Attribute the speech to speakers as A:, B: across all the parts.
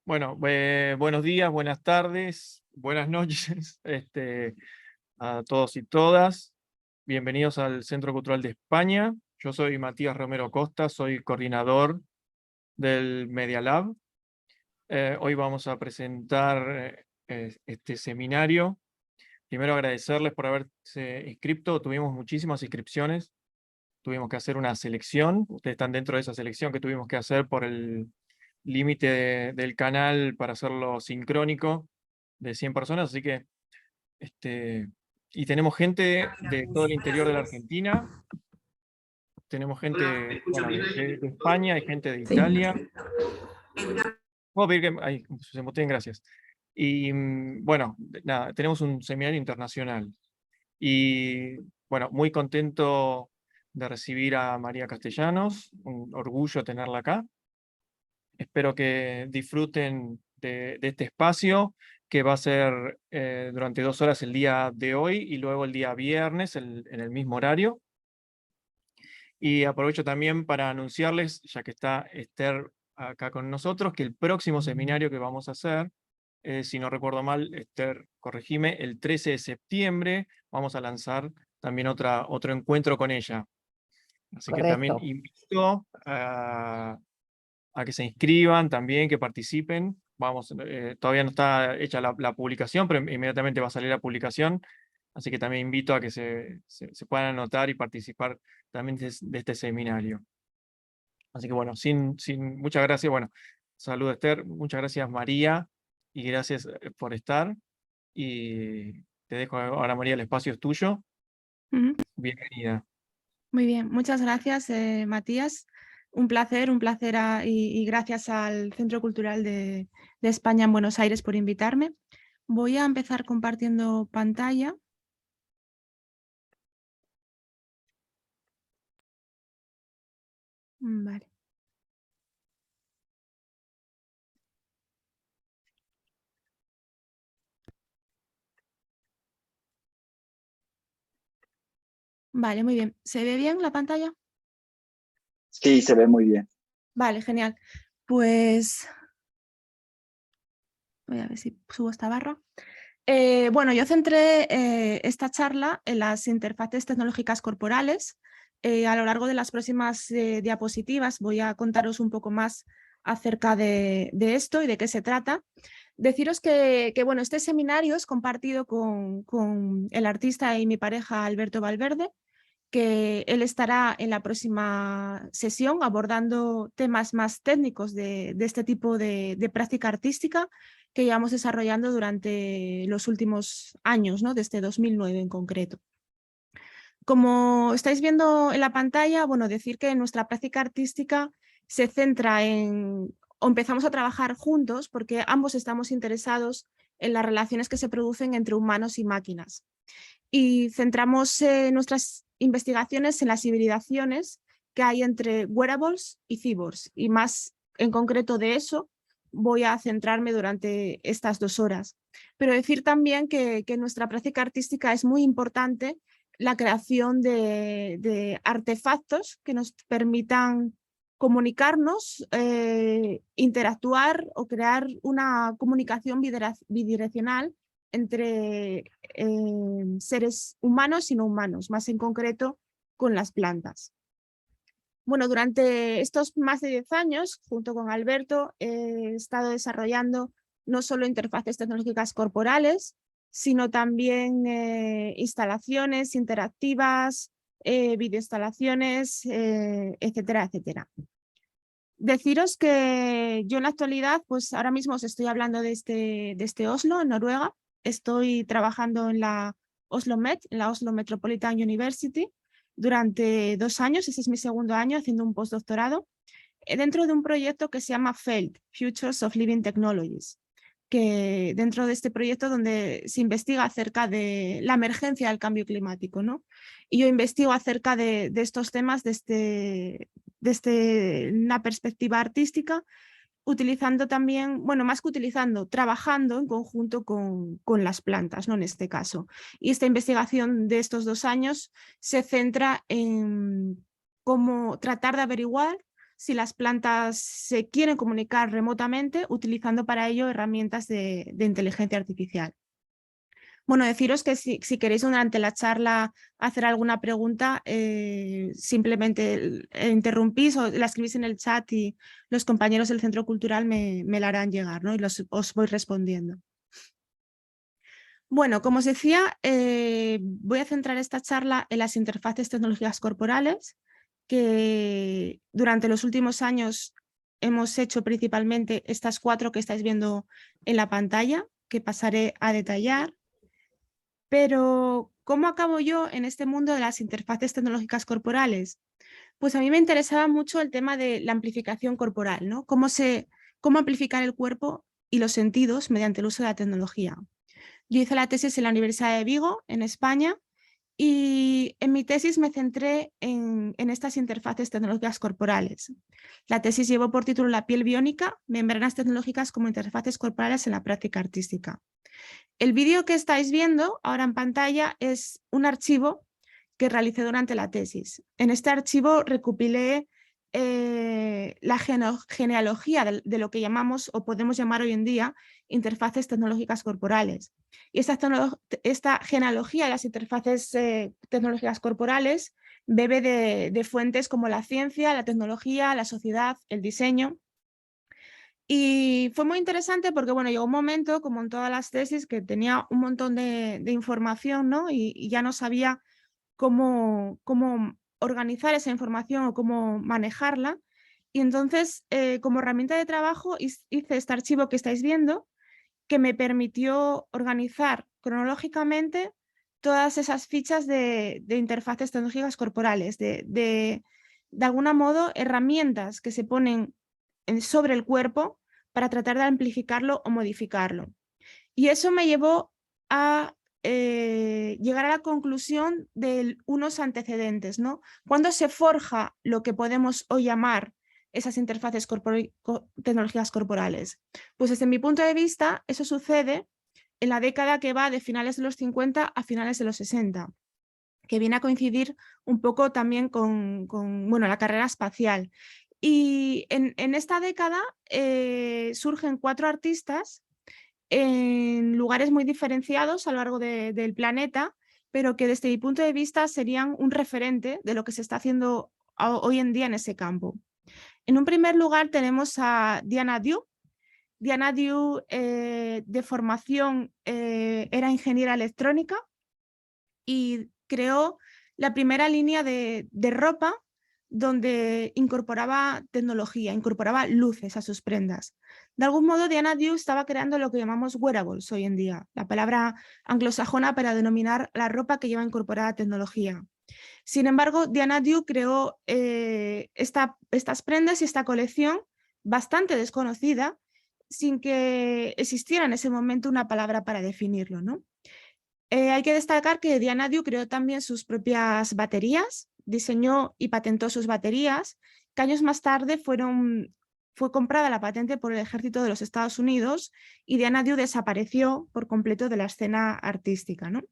A: Bueno, buenos días, buenas tardes, buenas noches a todos y todas. Bienvenidos al Centro Cultural de España. Yo soy Matías Romero Costa, soy coordinador del Media Lab. Hoy vamos a presentar este seminario. Primero agradecerles por haberse inscrito. Tuvimos muchísimas inscripciones. Tuvimos que hacer una selección. Ustedes están dentro de esa selección que tuvimos que hacer por el límite del canal para hacerlo sincrónico de 100 personas, así que y tenemos gente de todo el interior de la Argentina, tenemos gente, bueno, de España, hay gente de
B: Sí.
A: Italia. Puedo pedir que ahí, se muteen, gracias. Y bueno, nada, tenemos un seminario internacional. Y bueno, muy contento de recibir a María Castellanos, un orgullo tenerla acá. Espero que disfruten de este espacio, que va a ser durante 2 horas el día de hoy y luego el día viernes en el mismo horario. Y aprovecho también para anunciarles, ya que está Esther acá con nosotros, que el próximo seminario que vamos a hacer, si no recuerdo mal, Esther, corregime, el 13 de septiembre vamos a lanzar también otro encuentro con ella. Así que también
B: Correcto.
A: invito a que se inscriban también, que participen. Vamos, todavía no está hecha la publicación, pero inmediatamente va a salir la publicación. Así que también invito a que se puedan anotar y participar también de este seminario. Así que bueno, muchas gracias. Bueno, saludos Esther, muchas gracias María y gracias por estar. Y te dejo ahora María, el espacio es tuyo.
B: Ujú.
A: Bienvenida.
B: Muy bien, muchas gracias, Matías. Un placer y gracias al Centro Cultural de España en Buenos Aires por invitarme. Voy a empezar compartiendo pantalla. Vale. Vale, muy bien. ¿Se ve bien la pantalla?
C: Sí, se ve muy bien.
B: Vale, genial. Pues voy a ver si subo esta barra. Bueno, yo centré esta charla en las interfaces tecnológicas corporales. A lo largo de las próximas diapositivas voy a contaros un poco más acerca de esto y de qué se trata. Deciros que bueno, este seminario es compartido con el artista y mi pareja Alberto Valverde, que él estará en la próxima sesión abordando temas más técnicos de este tipo de práctica artística que llevamos desarrollando durante los últimos años, ¿no? Desde 2009 en concreto. Como estáis viendo en la pantalla, bueno, decir que nuestra práctica artística se centra o empezamos a trabajar juntos porque ambos estamos interesados en las relaciones que se producen entre humanos y máquinas. Y centramos nuestras investigaciones en las hibridaciones que hay entre wearables y cyborgs. Y más en concreto de eso voy a centrarme durante estas 2 horas. Pero decir también que en nuestra práctica artística es muy importante la creación de artefactos que nos permitan comunicarnos, interactuar o crear una comunicación bidireccional entre seres humanos y no humanos, más en concreto con las plantas. Bueno, durante estos más de 10 años, junto con Alberto, he estado desarrollando no solo interfaces tecnológicas corporales, sino también instalaciones interactivas, videoinstalaciones, etcétera, etcétera. Deciros que yo en la actualidad, pues ahora mismo os estoy hablando de este Oslo, en Noruega. Estoy trabajando en la Oslo Met, en la Oslo Metropolitan University, durante 2 años, ese es mi segundo año, haciendo un postdoctorado, dentro de un proyecto que se llama FELT, Futures of Living Technologies, que dentro de este proyecto donde se investiga acerca de la emergencia del cambio climático, ¿no? Y yo investigo acerca de estos temas desde una perspectiva artística, utilizando también, bueno, más que utilizando, trabajando en conjunto con las plantas, ¿no? En este caso. Y esta investigación de estos 2 años se centra en cómo tratar de averiguar si las plantas se quieren comunicar remotamente utilizando para ello herramientas de inteligencia artificial. Bueno, deciros que si queréis durante la charla hacer alguna pregunta, simplemente interrumpís o la escribís en el chat y los compañeros del Centro Cultural me la harán llegar, ¿no? Y os voy respondiendo. Bueno, como os decía, voy a centrar esta charla en las interfaces tecnológicas corporales, que durante los últimos años hemos hecho principalmente estas 4 que estáis viendo en la pantalla, que pasaré a detallar. Pero, ¿cómo acabo yo en este mundo de las interfaces tecnológicas corporales? Pues a mí me interesaba mucho el tema de la amplificación corporal, ¿no? Cómo amplificar el cuerpo y los sentidos mediante el uso de la tecnología. Yo hice la tesis en la Universidad de Vigo, en España, y en mi tesis me centré en estas interfaces tecnológicas corporales. La tesis llevó por título La piel biónica, membranas tecnológicas como interfaces corporales en la práctica artística. El vídeo que estáis viendo ahora en pantalla es un archivo que realicé durante la tesis. En este archivo recopilé la genealogía de lo que llamamos o podemos llamar hoy en día interfaces tecnológicas corporales. Y esta genealogía de las interfaces tecnológicas corporales bebe de fuentes como la ciencia, la tecnología, la sociedad, el diseño. Y fue muy interesante porque, bueno, llegó un momento, como en todas las tesis, que tenía un montón de información, ¿no? Y ya no sabía cómo organizar esa información o cómo manejarla. Y entonces, como herramienta de trabajo, hice este archivo que estáis viendo, que me permitió organizar cronológicamente todas esas fichas de interfaces tecnológicas corporales, de algún modo, herramientas que se ponen sobre el cuerpo para tratar de amplificarlo o modificarlo. Y eso me llevó a llegar a la conclusión de unos antecedentes, ¿no? ¿Cuándo se forja lo que podemos hoy llamar esas interfaces tecnológicas corporales? Pues desde mi punto de vista, eso sucede en la década que va de finales de los 50 a finales de los 60, que viene a coincidir un poco también con bueno, la carrera espacial. Y en esta década surgen 4 artistas en lugares muy diferenciados a lo largo del planeta, pero que desde mi punto de vista serían un referente de lo que se está haciendo hoy en día en ese campo. En un primer lugar tenemos a Diana Diu. Diana Diu de formación era ingeniera electrónica y creó la primera línea de ropa donde incorporaba tecnología, incorporaba luces a sus prendas. De algún modo, Diana Diu estaba creando lo que llamamos wearables hoy en día, la palabra anglosajona para denominar la ropa que lleva incorporada tecnología. Sin embargo, Diana Diu creó estas prendas y esta colección bastante desconocida, sin que existiera en ese momento una palabra para definirlo, ¿no? Hay que destacar que Diana Diu creó también sus propias baterías, diseñó y patentó sus baterías, que años más tarde fue comprada la patente por el ejército de los Estados Unidos y Diana Diu desapareció por completo de la escena artística, ¿no?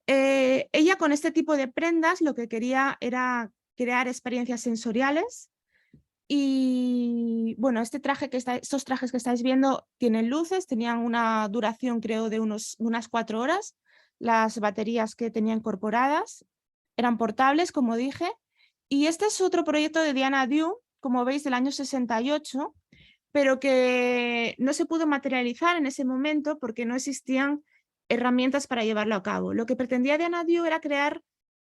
B: Ella con este tipo de prendas lo que quería era crear experiencias sensoriales y bueno, estos trajes que estáis viendo tienen luces, tenían una duración creo de unas 4 horas, las baterías que tenía incorporadas eran portables, como dije, y este es otro proyecto de Diana Diu, como veis del año 68, pero que no se pudo materializar en ese momento porque no existían herramientas para llevarlo a cabo. Lo que pretendía Diana Diu era crear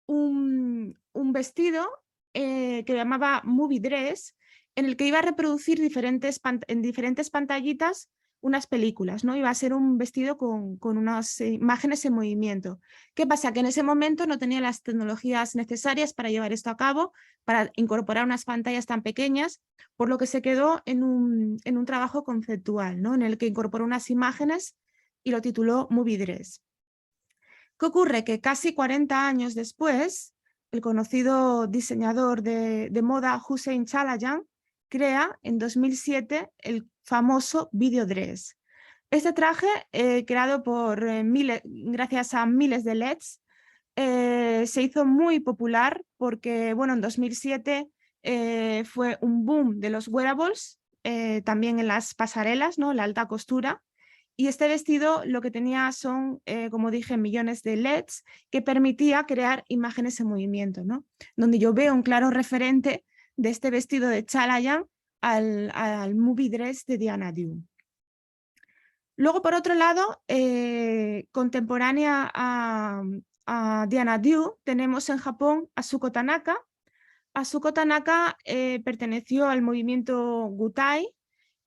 B: un vestido que llamaba Movie Dress, en el que iba a reproducir en diferentes pantallitas unas películas, ¿no? Iba a ser un vestido con unas imágenes en movimiento. ¿Qué pasa? Que en ese momento no tenía las tecnologías necesarias para llevar esto a cabo, para incorporar unas pantallas tan pequeñas, por lo que se quedó en un trabajo conceptual, ¿no? En el que incorporó unas imágenes y lo tituló Movie Dress. ¿Qué ocurre? Que casi 40 años después, el conocido diseñador de moda Hussein Chalayan crea en 2007 el famoso Video Dress. Este traje, creado gracias a miles de LEDs, se hizo muy popular porque, bueno, en 2007 fue un boom de los wearables, también en las pasarelas, ¿no? La alta costura. Y este vestido lo que tenía son, como dije, millones de LEDs que permitía crear imágenes en movimiento, ¿no? Donde yo veo un claro referente de este vestido de Chalayan al movie dress de Diana Due. Luego, por otro lado, contemporánea a Diana Due, tenemos en Japón a Asuko Tanaka. Asuko Tanaka perteneció al movimiento Gutai,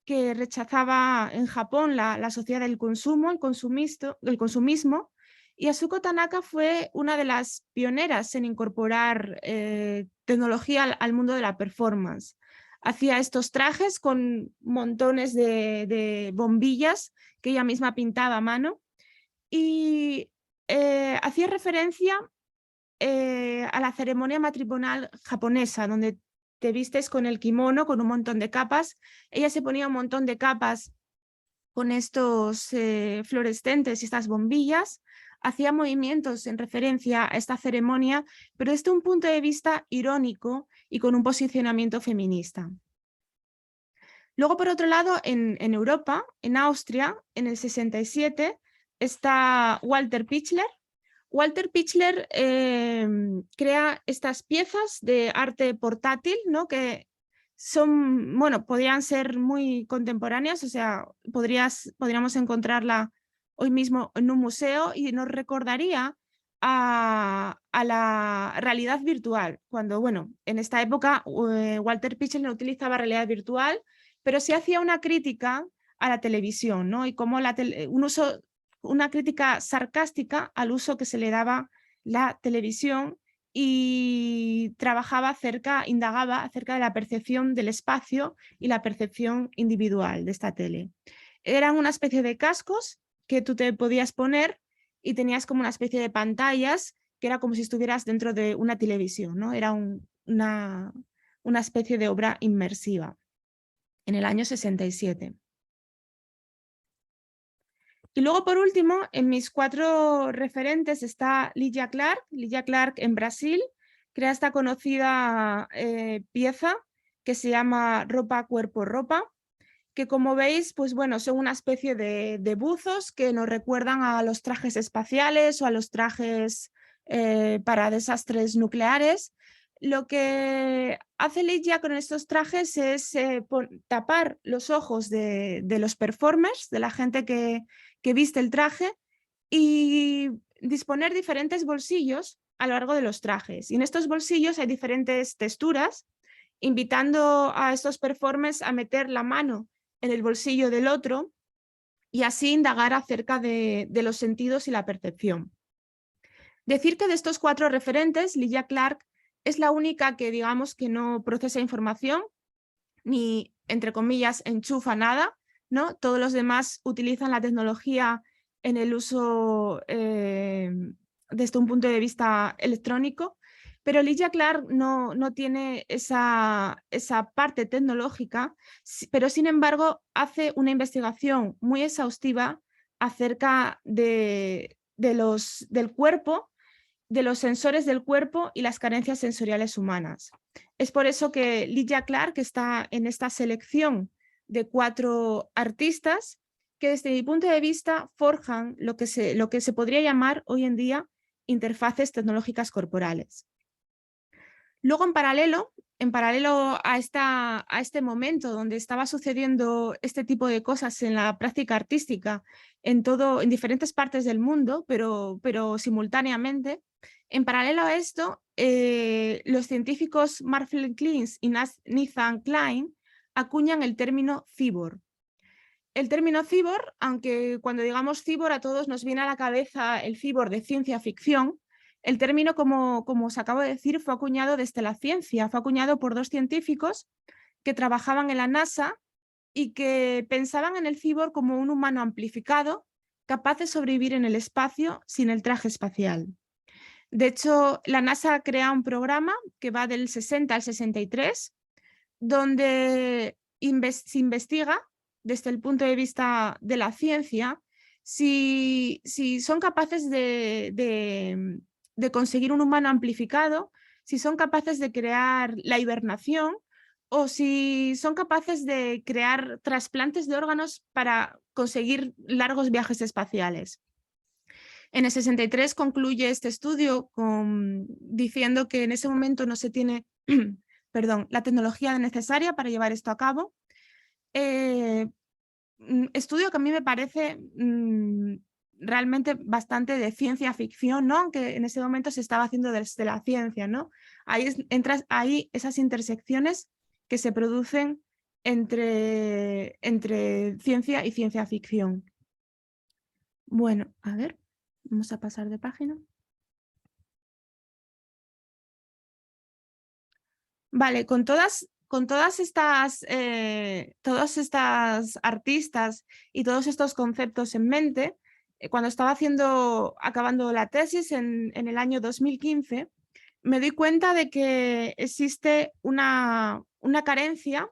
B: que rechazaba en Japón la sociedad del consumo, el consumismo, y Asuko Tanaka fue una de las pioneras en incorporar tecnología al mundo de la performance. Hacía estos trajes con montones de bombillas que ella misma pintaba a mano y hacía referencia a la ceremonia matrimonial japonesa, donde te vistes con el kimono, con un montón de capas. Ella se ponía un montón de capas con estos fluorescentes y estas bombillas, hacía movimientos en referencia a esta ceremonia, pero desde un punto de vista irónico y con un posicionamiento feminista. Luego, por otro lado, en Europa, en Austria, en el 67, está Walter Pichler. Walter Pichler crea estas piezas de arte portátil, ¿no? Que son, bueno, podrían ser muy contemporáneas, o sea, podríamos encontrarla hoy mismo en un museo y nos recordaría a la realidad virtual, cuando, bueno, en esta época Walter Pichler no utilizaba realidad virtual, pero sí hacía una crítica a la televisión, ¿no? Y cómo una crítica sarcástica al uso que se le daba la televisión y indagaba acerca de la percepción del espacio y la percepción individual de esta tele. Eran una especie de cascos que tú te podías poner y tenías como una especie de pantallas que era como si estuvieras dentro de una televisión, ¿no? Era una especie de obra inmersiva en el año 67. Y luego, por último, en mis 4 referentes está Lydia Clark. Lydia Clark en Brasil crea esta conocida pieza que se llama Ropa, Cuerpo, Ropa, que como veis, pues bueno, son una especie de buzos que nos recuerdan a los trajes espaciales o a los trajes para desastres nucleares. Lo que hace Lydia con estos trajes es tapar los ojos de los performers, de la gente que viste el traje, y disponer diferentes bolsillos a lo largo de los trajes. Y en estos bolsillos hay diferentes texturas, invitando a estos performers a meter la mano en el bolsillo del otro y así indagar acerca de los sentidos y la percepción. Decir que de estos 4 referentes, Lydia Clark es la única que, digamos, que no procesa información ni, entre comillas, enchufa nada, ¿no? Todos los demás utilizan la tecnología en el uso desde un punto de vista electrónico, pero Lydia Clark no tiene esa parte tecnológica, pero sin embargo hace una investigación muy exhaustiva acerca del cuerpo, de los sensores del cuerpo y las carencias sensoriales humanas. Es por eso que Lydia Clark está en esta selección de 4 artistas que desde mi punto de vista forjan lo que se podría llamar hoy en día interfaces tecnológicas corporales. Luego, en paralelo a este momento donde estaba sucediendo este tipo de cosas en la práctica artística en diferentes partes del mundo, pero simultáneamente, en paralelo a esto, los científicos Marcel Klins y Nathan Klein acuñan el término cyborg. El término cyborg, aunque cuando digamos cyborg a todos nos viene a la cabeza el cyborg de ciencia ficción, el término, como os acabo de decir, fue acuñado desde la ciencia, fue acuñado por 2 científicos que trabajaban en la NASA y que pensaban en el cyborg como un humano amplificado, capaz de sobrevivir en el espacio sin el traje espacial. De hecho, la NASA crea un programa que va del 60 al 63, donde se investiga desde el punto de vista de la ciencia si son capaces de conseguir un humano amplificado si son capaces de crear la hibernación o si son capaces de crear trasplantes de órganos para conseguir largos viajes espaciales. En el 63 concluye este estudio diciendo que en ese momento no se tiene perdón, la tecnología necesaria para llevar esto a cabo. Estudio que a mí me parece realmente bastante de ciencia ficción, ¿no? Que en ese momento se estaba haciendo desde la ciencia, ¿no? Entras ahí esas intersecciones que se producen entre ciencia y ciencia ficción. Bueno, a ver, vamos a pasar de página. Vale, con todas estas artistas y todos estos conceptos en mente, cuando estaba acabando la tesis en el año 2015, me di cuenta de que existe una carencia,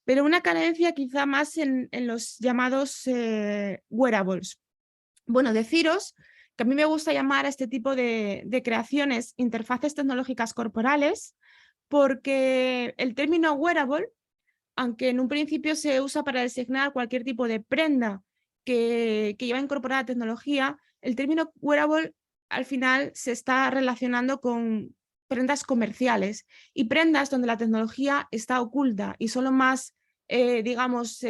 B: pero una carencia quizá más en los llamados wearables. Bueno, deciros que a mí me gusta llamar a este tipo de creaciones interfaces tecnológicas corporales, porque el término wearable, aunque en un principio se usa para designar cualquier tipo de prenda que lleva incorporada tecnología, el término wearable al final se está relacionando con prendas comerciales y prendas donde la tecnología está oculta y son más, digamos,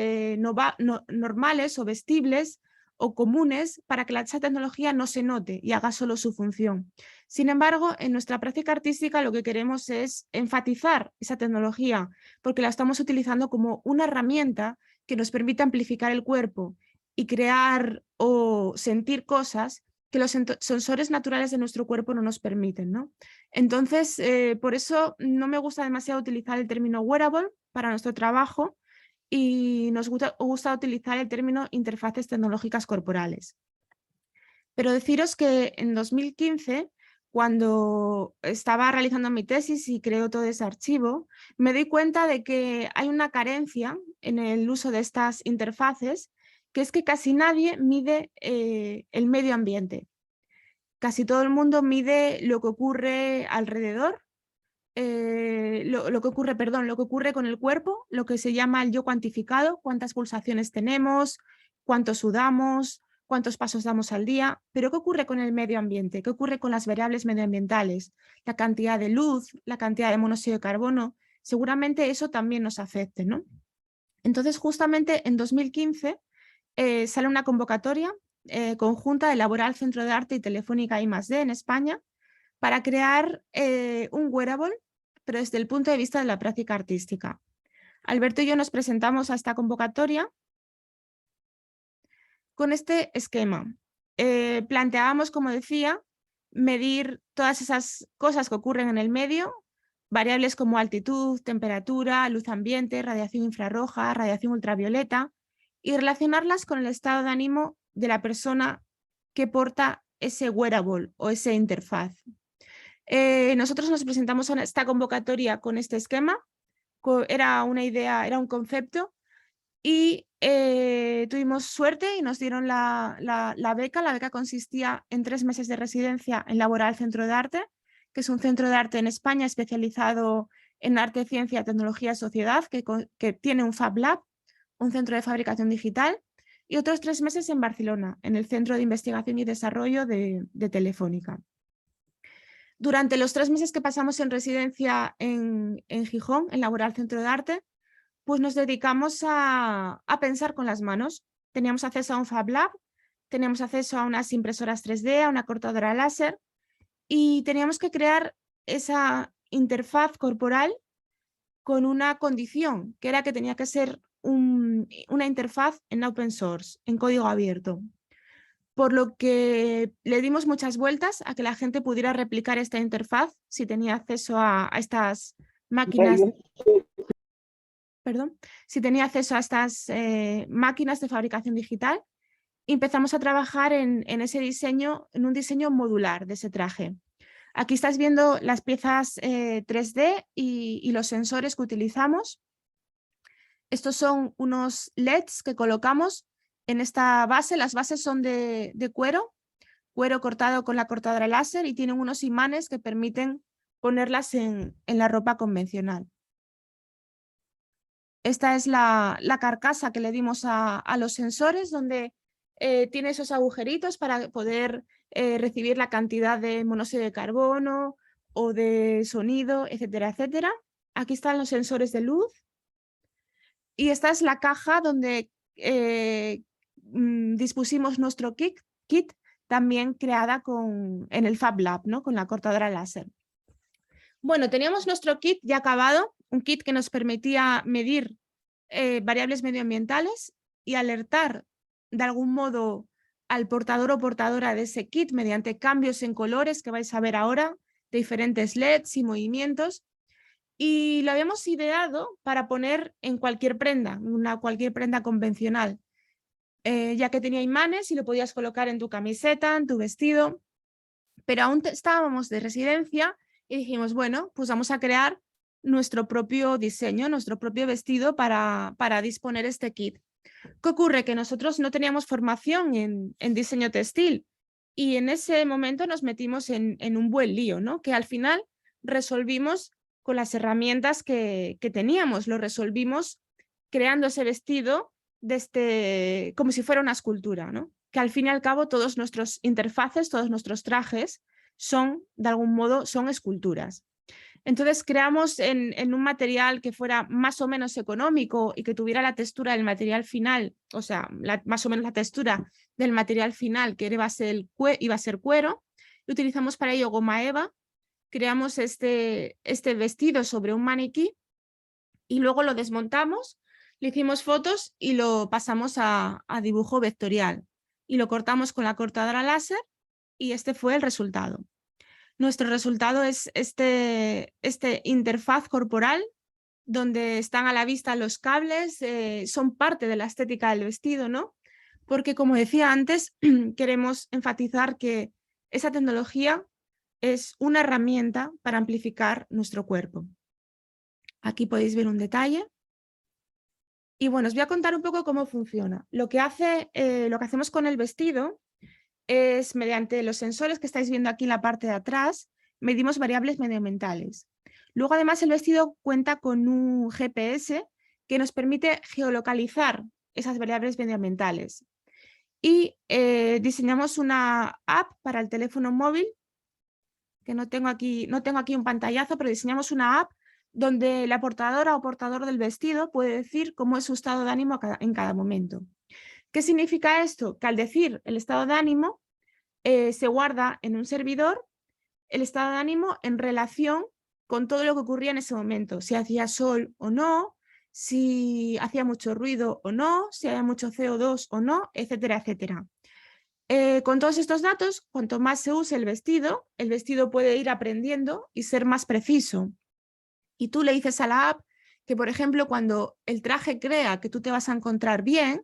B: normales o vestibles o comunes para que esa tecnología no se note y haga solo su función. Sin embargo, en nuestra práctica artística lo que queremos es enfatizar esa tecnología porque la estamos utilizando como una herramienta que nos permite amplificar el cuerpo y crear o sentir cosas que los sensores naturales de nuestro cuerpo no nos permiten, ¿no? Entonces, por eso no me gusta demasiado utilizar el término wearable para nuestro trabajo y nos gusta utilizar el término interfaces tecnológicas corporales. Pero deciros que en 2015, cuando estaba realizando mi tesis y creo todo ese archivo, me di cuenta de que hay una carencia en el uso de estas interfaces, que es que casi nadie mide el medio ambiente. Casi todo el mundo mide lo que ocurre alrededor, lo que ocurre con el cuerpo, lo que se llama el yo cuantificado, cuántas pulsaciones tenemos, cuánto sudamos, cuántos pasos damos al día, pero ¿qué ocurre con el medio ambiente? ¿Qué ocurre con las variables medioambientales? La cantidad de luz, la cantidad de monóxido de carbono, seguramente eso también nos afecte, ¿no? Entonces, justamente en 2015 sale una convocatoria conjunta de Laboral Centro de Arte y Telefónica I+D en España para crear un wearable, pero desde el punto de vista de la práctica artística. Alberto y yo nos presentamos a esta convocatoria con este esquema. Planteábamos, como decía, medir todas esas cosas que ocurren en el medio, variables como altitud, temperatura, luz ambiente, radiación infrarroja, radiación ultravioleta, y relacionarlas con el estado de ánimo de la persona que porta ese wearable o esa interfaz. Nosotros nos presentamos a esta convocatoria con este esquema, era una idea, era un concepto, y tuvimos suerte y nos dieron la beca. La beca consistía en 3 meses de residencia en Laboral Centro de Arte, que es un centro de arte en España especializado en arte, ciencia, tecnología y sociedad, que tiene un Fab Lab, un centro de fabricación digital, y otros 3 meses en Barcelona, en el Centro de Investigación y Desarrollo de Telefónica. Durante los 3 meses que pasamos en residencia en Gijón, en Laboral Centro de Arte, pues nos dedicamos a pensar con las manos. Teníamos acceso a un Fab Lab, teníamos acceso a unas impresoras 3D, a una cortadora láser, y teníamos que crear esa interfaz corporal con una condición, que era que tenía que ser una interfaz en open source, en código abierto. Por lo que le dimos muchas vueltas a que la gente pudiera replicar esta interfaz si tenía acceso a estas máquinas. Si tenía acceso a estas máquinas de fabricación digital, empezamos a trabajar en ese diseño, en un diseño modular de ese traje. Aquí estás viendo las piezas 3D y los sensores que utilizamos. Estos son unos LEDs que colocamos en esta base. Las bases son de cuero cortado con la cortadora láser y tienen unos imanes que permiten ponerlas en la ropa convencional. Esta es la carcasa que le dimos a los sensores, donde tiene esos agujeritos para poder recibir la cantidad de monóxido de carbono o de sonido, etcétera, etcétera. Aquí están los sensores de luz. Y esta es la caja donde dispusimos nuestro kit también creada en el Fab Lab, ¿no? Con la cortadora láser. Bueno, teníamos nuestro kit ya acabado, un kit que nos permitía medir variables medioambientales y alertar de algún modo al portador o portadora de ese kit mediante cambios en colores que vais a ver ahora, de diferentes LEDs y movimientos. Y lo habíamos ideado para poner en cualquier prenda, cualquier prenda convencional, ya que tenía imanes y lo podías colocar en tu camiseta, en tu vestido. Pero aún estábamos de residencia y dijimos, bueno, pues vamos a crear nuestro propio diseño, nuestro propio vestido para disponer este kit. ¿Qué ocurre? Que nosotros no teníamos formación en diseño textil y en ese momento nos metimos en un buen lío, ¿no? Que al final resolvimos con las herramientas que teníamos, lo resolvimos creando ese vestido como si fuera una escultura, ¿no? Que al fin y al cabo todos nuestros interfaces, todos nuestros trajes son, de algún modo, son esculturas. Entonces creamos en un material que fuera más o menos económico y que tuviera la textura del material final, o sea, más o menos la textura del material final, que iba a ser cuero, y utilizamos para ello goma eva. Creamos este vestido sobre un maniquí y luego lo desmontamos, le hicimos fotos y lo pasamos a dibujo vectorial y lo cortamos con la cortadora láser y este fue el resultado. Nuestro resultado es este interfaz corporal donde están a la vista los cables, son parte de la estética del vestido, ¿no? Porque como decía antes, queremos enfatizar que esa tecnología es una herramienta para amplificar nuestro cuerpo. Aquí podéis ver un detalle. Y bueno, os voy a contar un poco cómo funciona. Lo que hacemos con el vestido es, mediante los sensores que estáis viendo aquí en la parte de atrás, medimos variables medioambientales. Luego, además, el vestido cuenta con un GPS que nos permite geolocalizar esas variables medioambientales. Y diseñamos una app para el teléfono móvil, que no tengo aquí un pantallazo, pero diseñamos una app donde la portadora o portador del vestido puede decir cómo es su estado de ánimo en cada momento. ¿Qué significa esto? Que al decir el estado de ánimo, se guarda en un servidor el estado de ánimo en relación con todo lo que ocurría en ese momento, si hacía sol o no, si hacía mucho ruido o no, si había mucho CO2 o no, etcétera, etcétera. Con todos estos datos, cuanto más se use el vestido puede ir aprendiendo y ser más preciso. Y tú le dices a la app que, por ejemplo, cuando el traje crea que tú te vas a encontrar bien,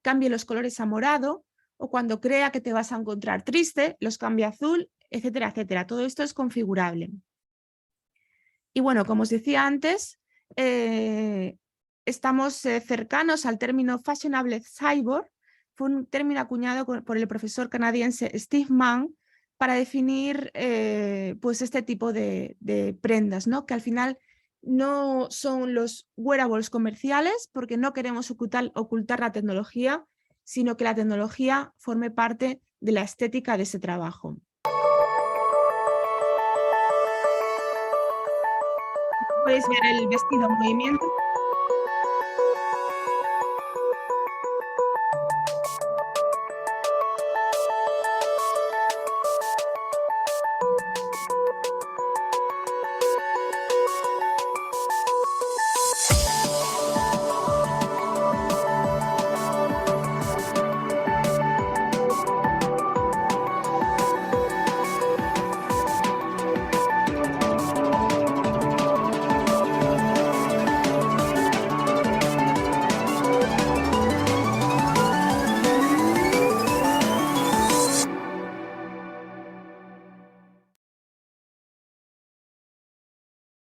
B: cambie los colores a morado, o cuando crea que te vas a encontrar triste, los cambia a azul, etcétera, etcétera. Todo esto es configurable. Y bueno, como os decía antes, estamos cercanos al término fashionable cyborg. Fue un término acuñado por el profesor canadiense Steve Mann para definir pues este tipo de prendas, ¿no? Que al final no son los wearables comerciales, porque no queremos ocultar la tecnología, sino que la tecnología forme parte de la estética de ese trabajo. Podéis ver el vestido en movimiento.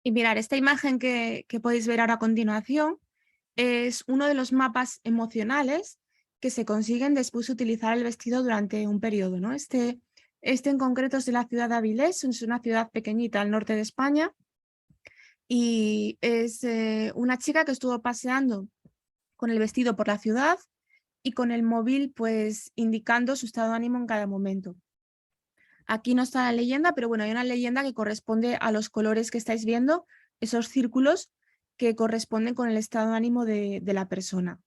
B: Y mirar, esta imagen que podéis ver ahora a continuación es uno de los mapas emocionales que se consiguen después de utilizar el vestido durante un periodo, ¿no? Este Este en concreto es de la ciudad de Avilés, es una ciudad pequeñita al norte de España, y es una chica que estuvo paseando con el vestido por la ciudad y con el móvil pues indicando su estado de ánimo en cada momento. Aquí no está la leyenda, pero bueno, hay una leyenda que corresponde a los colores que estáis viendo, esos círculos que corresponden con el estado de ánimo de la persona.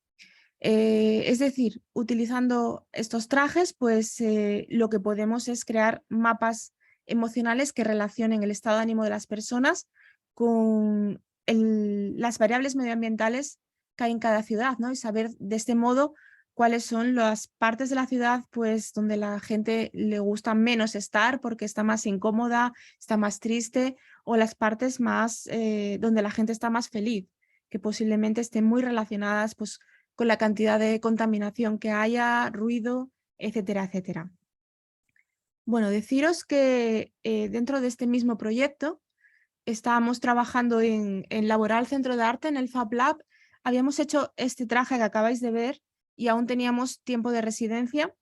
B: Es decir, utilizando estos trajes, pues lo que podemos es crear mapas emocionales que relacionen el estado de ánimo de las personas con las variables medioambientales que hay en cada ciudad, ¿no? Y saber de este modo cuáles son las partes de la ciudad pues, donde la gente le gusta menos estar porque está más incómoda, está más triste, o las partes más donde la gente está más feliz, que posiblemente estén muy relacionadas pues, con la cantidad de contaminación que haya, ruido, etcétera, etcétera. Bueno, deciros que dentro de este mismo proyecto estábamos trabajando en Laboral Centro de Arte, en el Fab Lab. Habíamos hecho este traje que acabáis de ver y aún teníamos tiempo de residencia.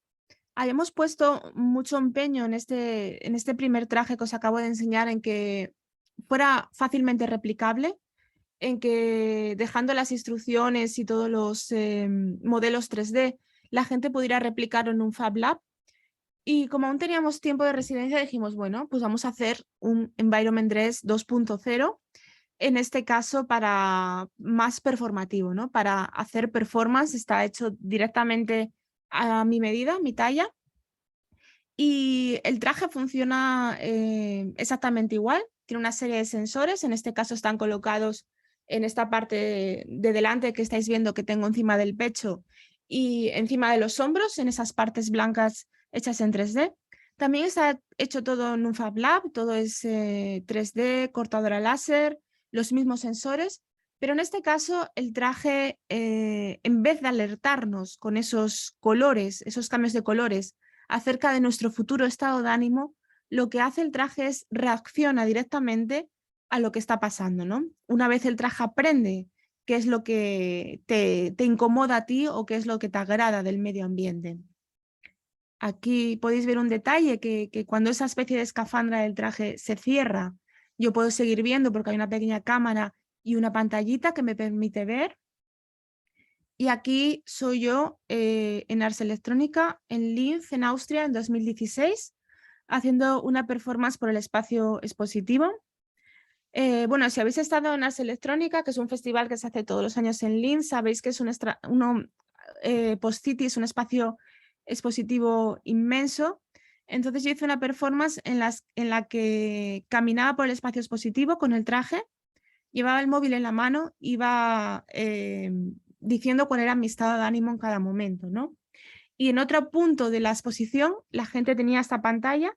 B: Habíamos puesto mucho empeño en este primer traje que os acabo de enseñar en que fuera fácilmente replicable, en que dejando las instrucciones y todos los modelos 3D, la gente pudiera replicarlo en un Fab Lab. Y como aún teníamos tiempo de residencia, dijimos, bueno, pues vamos a hacer un Environment Dress 2.0, en este caso para más performativo, ¿no? Para hacer performance, está hecho directamente a mi medida, mi talla. Y el traje funciona exactamente igual, tiene una serie de sensores, en este caso están colocados en esta parte de delante que estáis viendo que tengo encima del pecho y encima de los hombros, en esas partes blancas hechas en 3D. También está hecho todo en un Fab Lab, todo es 3D, cortadora láser, los mismos sensores, pero en este caso el traje, en vez de alertarnos con esos colores, esos cambios de colores, acerca de nuestro futuro estado de ánimo, lo que hace el traje es reacciona directamente a lo que está pasando, ¿no? Una vez el traje aprende qué es lo que te incomoda a ti o qué es lo que te agrada del medio ambiente. Aquí podéis ver un detalle que cuando esa especie de escafandra del traje se cierra, yo puedo seguir viendo porque hay una pequeña cámara y una pantallita que me permite ver. Y aquí soy yo en Ars Electrónica, en Linz, en Austria, en 2016, haciendo una performance por el espacio expositivo. Bueno, si habéis estado en Ars Electrónica, que es un festival que se hace todos los años en Linz, sabéis que es Post-City, es un espacio expositivo inmenso. Entonces yo hice una performance en la que caminaba por el espacio expositivo con el traje, llevaba el móvil en la mano, iba diciendo cuál era mi estado de ánimo en cada momento, ¿no? Y en otro punto de la exposición, la gente tenía esta pantalla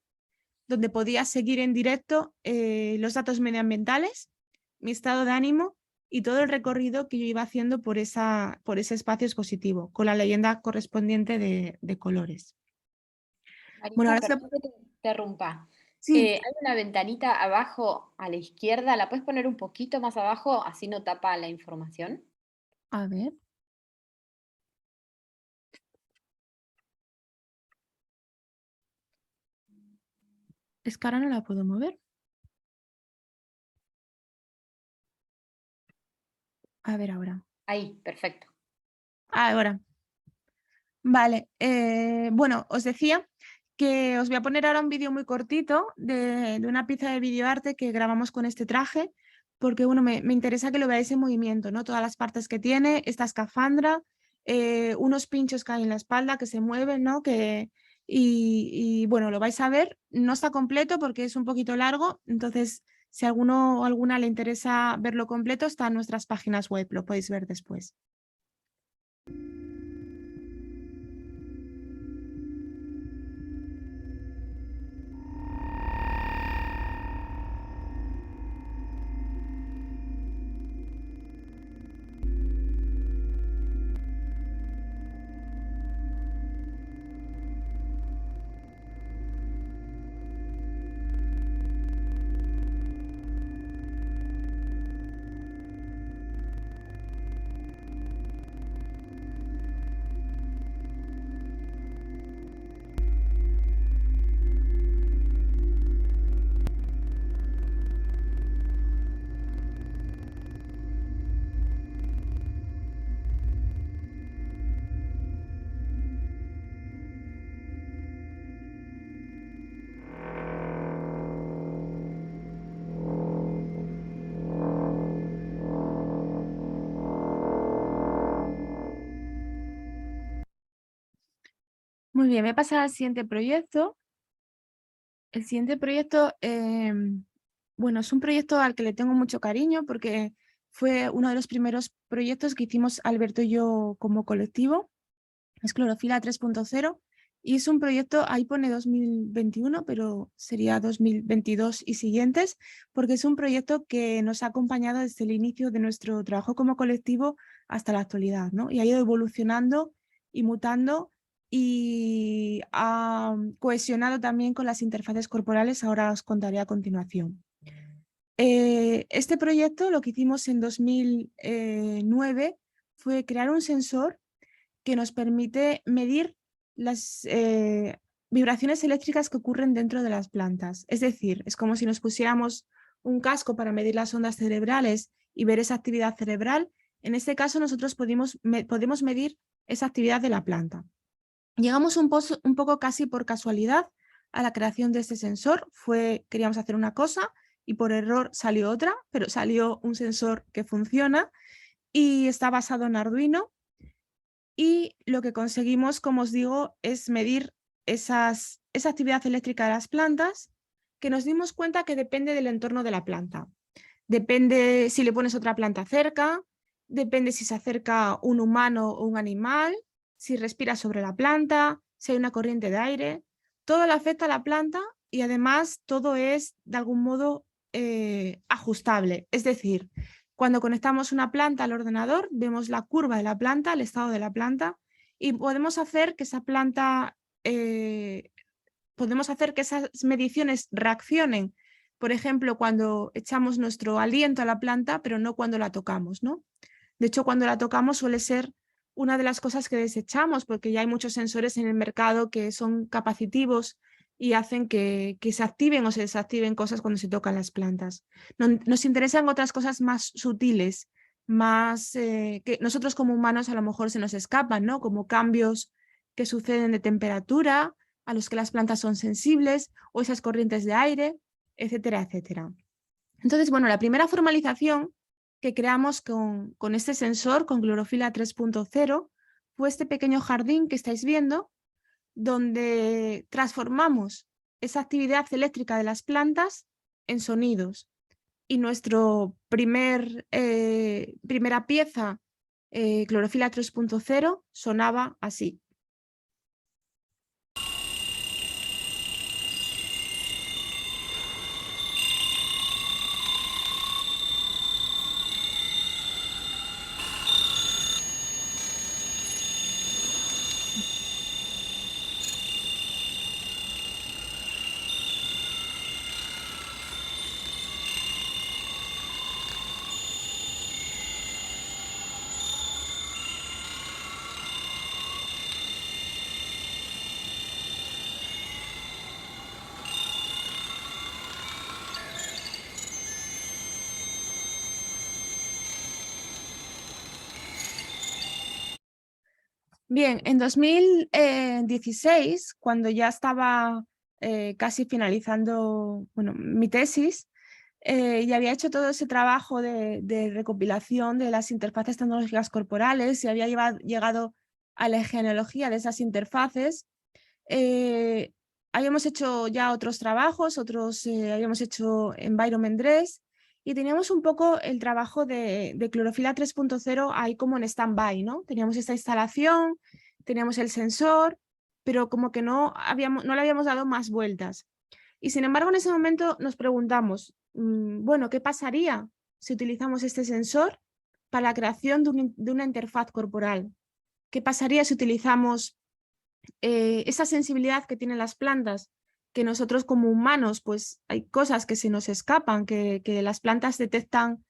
B: donde podía seguir en directo los datos medioambientales, mi estado de ánimo y todo el recorrido que yo iba haciendo por ese espacio expositivo, con la leyenda correspondiente de colores. Bueno,
D: Marisa,
B: ahora
D: perdón que te interrumpa.
B: sí,
D: Hay una ventanita abajo a la izquierda, ¿la puedes poner un poquito más abajo? Así no tapa la información.
B: a ver. Es que ahora no la puedo mover. A ver ahora.
D: Ahí, perfecto.
B: Ahora. Vale, bueno, os decía que os voy a poner ahora un vídeo muy cortito de una pieza de videoarte que grabamos con este traje, porque bueno, me interesa que lo veáis en movimiento, ¿no? Todas las partes que tiene, esta escafandra, unos pinchos que hay en la espalda que se mueven, ¿no? Y bueno, lo vais a ver, no está completo porque es un poquito largo, entonces si a alguno o alguna le interesa verlo completo, está en nuestras páginas web, lo podéis ver después. Muy bien, voy a pasar al siguiente proyecto. El siguiente proyecto, bueno, es un proyecto al que le tengo mucho cariño porque fue uno de los primeros proyectos que hicimos Alberto y yo como colectivo. Es Clorofila 3.0 y es un proyecto, ahí pone 2021, pero sería 2022 y siguientes, porque es un proyecto que nos ha acompañado desde el inicio de nuestro trabajo como colectivo hasta la actualidad, ¿no? Y ha ido evolucionando y mutando y ha cohesionado también con las interfaces corporales, ahora os contaré a continuación. Este proyecto, lo que hicimos en 2009 fue crear un sensor que nos permite medir las vibraciones eléctricas que ocurren dentro de las plantas. Es decir, es como si nos pusiéramos un casco para medir las ondas cerebrales y ver esa actividad cerebral. En este caso, nosotros podemos medir esa actividad de la planta. Llegamos un poco casi por casualidad a la creación de este sensor. Queríamos hacer una cosa y por error salió otra, pero salió un sensor que funciona y está basado en Arduino. Y lo que conseguimos, como os digo, es medir esa actividad eléctrica de las plantas, que nos dimos cuenta que depende del entorno de la planta. Depende si le pones otra planta cerca, depende si se acerca un humano o un animal, si respira sobre la planta, si hay una corriente de aire. Todo le afecta a la planta y además todo es de algún modo ajustable. Es decir, cuando conectamos una planta al ordenador, vemos la curva de la planta, el estado de la planta, y podemos hacer que esa planta, podemos hacer que esas mediciones reaccionen, por ejemplo, cuando echamos nuestro aliento a la planta, pero no cuando la tocamos, ¿no? De hecho, cuando la tocamos suele ser una de las cosas que desechamos, porque ya hay muchos sensores en el mercado que son capacitivos y hacen que se activen o se desactiven cosas cuando se tocan las plantas. Nos interesan otras cosas más sutiles, más que nosotros como humanos a lo mejor se nos escapan, ¿no? Como cambios que suceden de temperatura, a los que las plantas son sensibles, o esas corrientes de aire, etcétera, etcétera. Entonces, bueno, la primera formalización que creamos con este sensor, con Clorofila 3.0, fue este pequeño jardín que estáis viendo, donde transformamos esa actividad eléctrica de las plantas en sonidos. Y nuestro primera pieza, Clorofila 3.0, sonaba así. Bien, en 2016, cuando ya estaba casi finalizando mi tesis, y había hecho todo ese trabajo de recopilación de las interfaces tecnológicas corporales y había llegado a la genealogía de esas interfaces, habíamos hecho ya otros trabajos, habíamos hecho Environment Dress y teníamos un poco el trabajo de Clorofila 3.0 ahí como en stand-by, ¿no? Teníamos esta instalación, teníamos el sensor, pero como que no le habíamos dado más vueltas. Y sin embargo, en ese momento nos preguntamos, bueno, ¿qué pasaría si utilizamos este sensor para la creación de una interfaz corporal? ¿Qué pasaría si utilizamos esa sensibilidad que tienen las plantas, que nosotros como humanos, pues hay cosas que se nos escapan, que las plantas detectan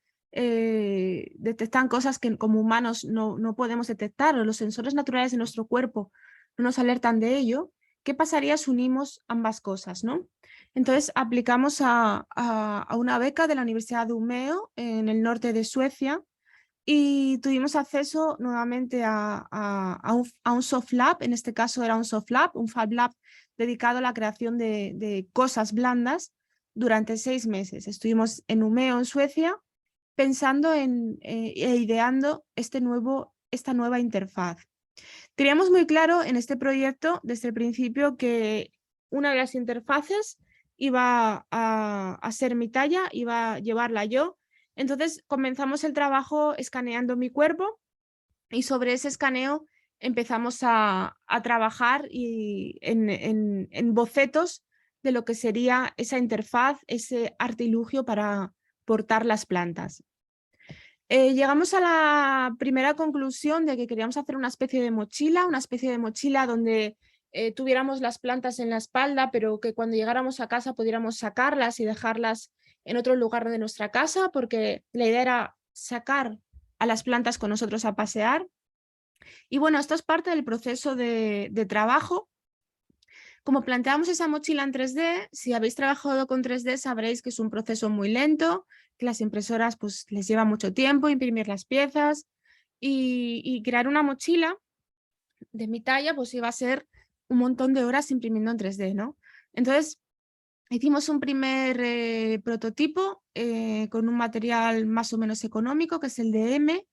B: cosas que como humanos no podemos detectar, o los sensores naturales de nuestro cuerpo no nos alertan de ello? ¿Qué pasaría si unimos ambas cosas, ¿no? Entonces aplicamos a una beca de la Universidad de Umeå en el norte de Suecia, y tuvimos acceso nuevamente a un soft lab. En este caso era un soft lab, un Fab Lab dedicado a la creación de cosas blandas durante 6 meses. Estuvimos en Umeå, en Suecia, pensando e ideando esta nueva interfaz. Teníamos muy claro en este proyecto desde el principio que una de las interfaces iba a ser mi talla, iba a llevarla yo. Entonces comenzamos el trabajo escaneando mi cuerpo y sobre ese escaneo empezamos a trabajar en bocetos de lo que sería esa interfaz, ese artilugio para portar las plantas. Llegamos a la primera conclusión de que queríamos hacer una especie de mochila donde tuviéramos las plantas en la espalda, pero que cuando llegáramos a casa pudiéramos sacarlas y dejarlas en otro lugar de nuestra casa, porque la idea era sacar a las plantas con nosotros a pasear. Y bueno, esto es parte del proceso de trabajo. Como planteamos esa mochila en 3D, si habéis trabajado con 3D sabréis que es un proceso muy lento, que las impresoras pues, les lleva mucho tiempo imprimir las piezas y crear una mochila de mi talla pues iba a ser un montón de horas imprimiendo en 3D, ¿no? Entonces hicimos un primer prototipo con un material más o menos económico, que es el de M,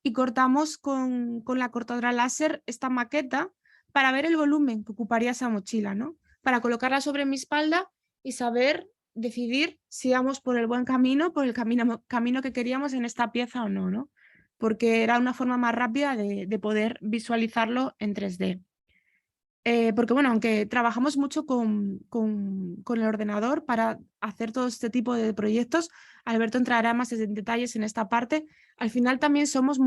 B: y cortamos con la cortadora láser esta maqueta para ver el volumen que ocuparía esa mochila, ¿no? Para colocarla sobre mi espalda y saber decidir si íbamos por el buen camino, por el camino que queríamos en esta pieza o no, ¿no? Porque era una forma más rápida de poder visualizarlo en 3D. Porque bueno, aunque trabajamos mucho con el ordenador para hacer todo este tipo de proyectos, Alberto entrará más en detalles en esta parte, al final también somos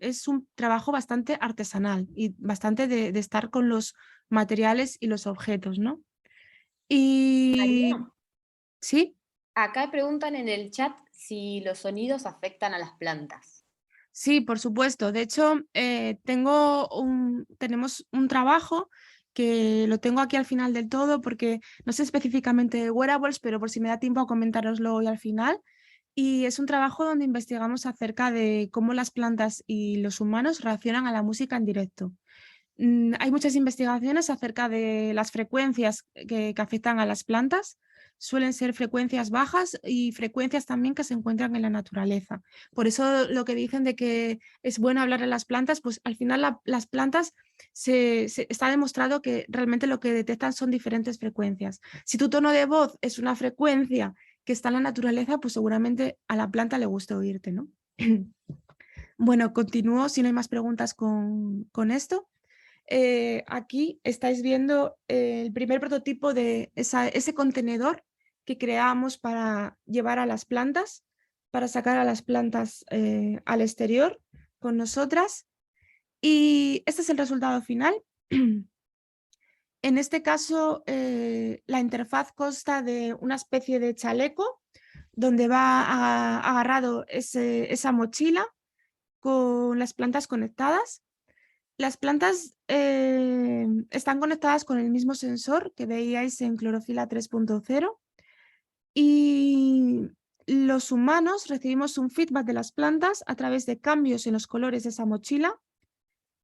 B: es un trabajo bastante artesanal y bastante de estar con los materiales y los objetos, ¿no? Y
D: María,
B: sí,
D: acá preguntan en el chat si los sonidos afectan a las plantas.
B: sí, por supuesto. De hecho, tenemos un trabajo que lo tengo aquí al final del todo porque no sé específicamente de wearables, pero por si me da tiempo a comentároslo hoy al final. Y es un trabajo donde investigamos acerca de cómo las plantas y los humanos reaccionan a la música en directo. Hay muchas investigaciones acerca de las frecuencias que afectan a las plantas. Suelen ser frecuencias bajas y frecuencias también que se encuentran en la naturaleza. Por eso lo que dicen de que es bueno hablar de las plantas, pues al final las plantas está demostrado que realmente lo que detectan son diferentes frecuencias. Si tu tono de voz es una frecuencia que está en la naturaleza, pues seguramente a la planta le gusta oírte, ¿no? Bueno, continúo si no hay más preguntas con esto. Aquí estáis viendo el primer prototipo de ese contenedor que creamos para llevar a las plantas, para sacar a las plantas al exterior con nosotras. Y este es el resultado final. En este caso, la interfaz consta de una especie de chaleco donde va agarrado esa mochila con las plantas conectadas. Las plantas están conectadas con el mismo sensor que veíais en Clorofila 3.0 y los humanos recibimos un feedback de las plantas a través de cambios en los colores de esa mochila,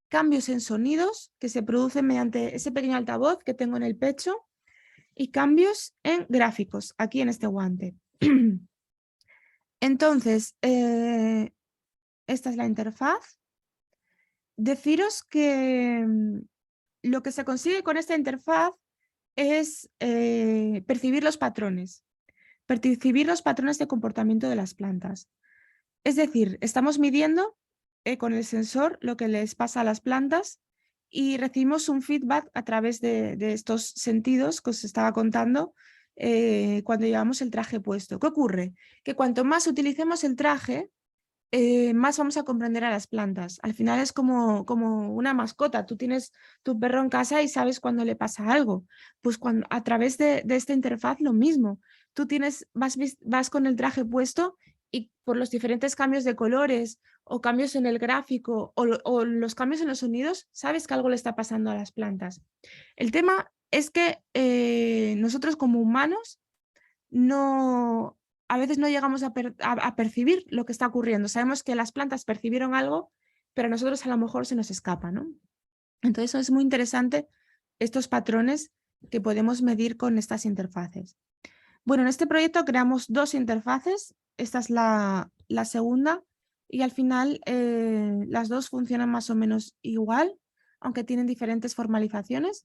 B: cambios en sonidos que se producen mediante ese pequeño altavoz que tengo en el pecho y cambios en gráficos aquí en este guante. Entonces, esta es la interfaz. Deciros que lo que se consigue con esta interfaz es percibir los patrones de comportamiento de las plantas. Es decir, estamos midiendo con el sensor lo que les pasa a las plantas y recibimos un feedback a través de estos sentidos que os estaba contando cuando llevamos el traje puesto. ¿Qué ocurre? Que cuanto más utilicemos el traje, más vamos a comprender a las plantas. Al final es como una mascota. Tú tienes tu perro en casa y sabes cuando le pasa algo. Pues a través de esta interfaz lo mismo. Tú vas con el traje puesto y por los diferentes cambios de colores o cambios en el gráfico o los cambios en los sonidos, sabes que algo le está pasando a las plantas. El tema es que nosotros como humanos a veces no llegamos a percibir lo que está ocurriendo. Sabemos que las plantas percibieron algo, pero a nosotros a lo mejor se nos escapa, ¿no? Entonces es muy interesante estos patrones que podemos medir con estas interfaces. Bueno, en este proyecto creamos dos interfaces. Esta es la segunda y al final las dos funcionan más o menos igual. aunque tienen diferentes formalizaciones.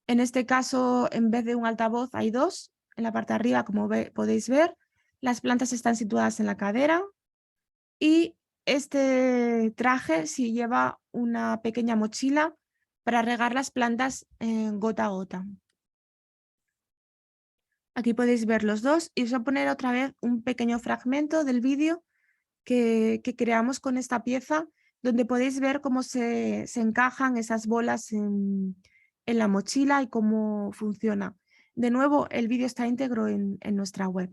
B: En este caso, en vez de un altavoz, hay dos. En la parte de arriba, como podéis ver, las plantas están situadas en la cadera y este traje sí lleva una pequeña mochila para regar las plantas gota a gota. Aquí podéis ver los dos y os voy a poner otra vez un pequeño fragmento del vídeo que creamos con esta pieza, donde podéis ver cómo se encajan esas bolas en la mochila y cómo funciona. De nuevo, el vídeo está íntegro en nuestra web.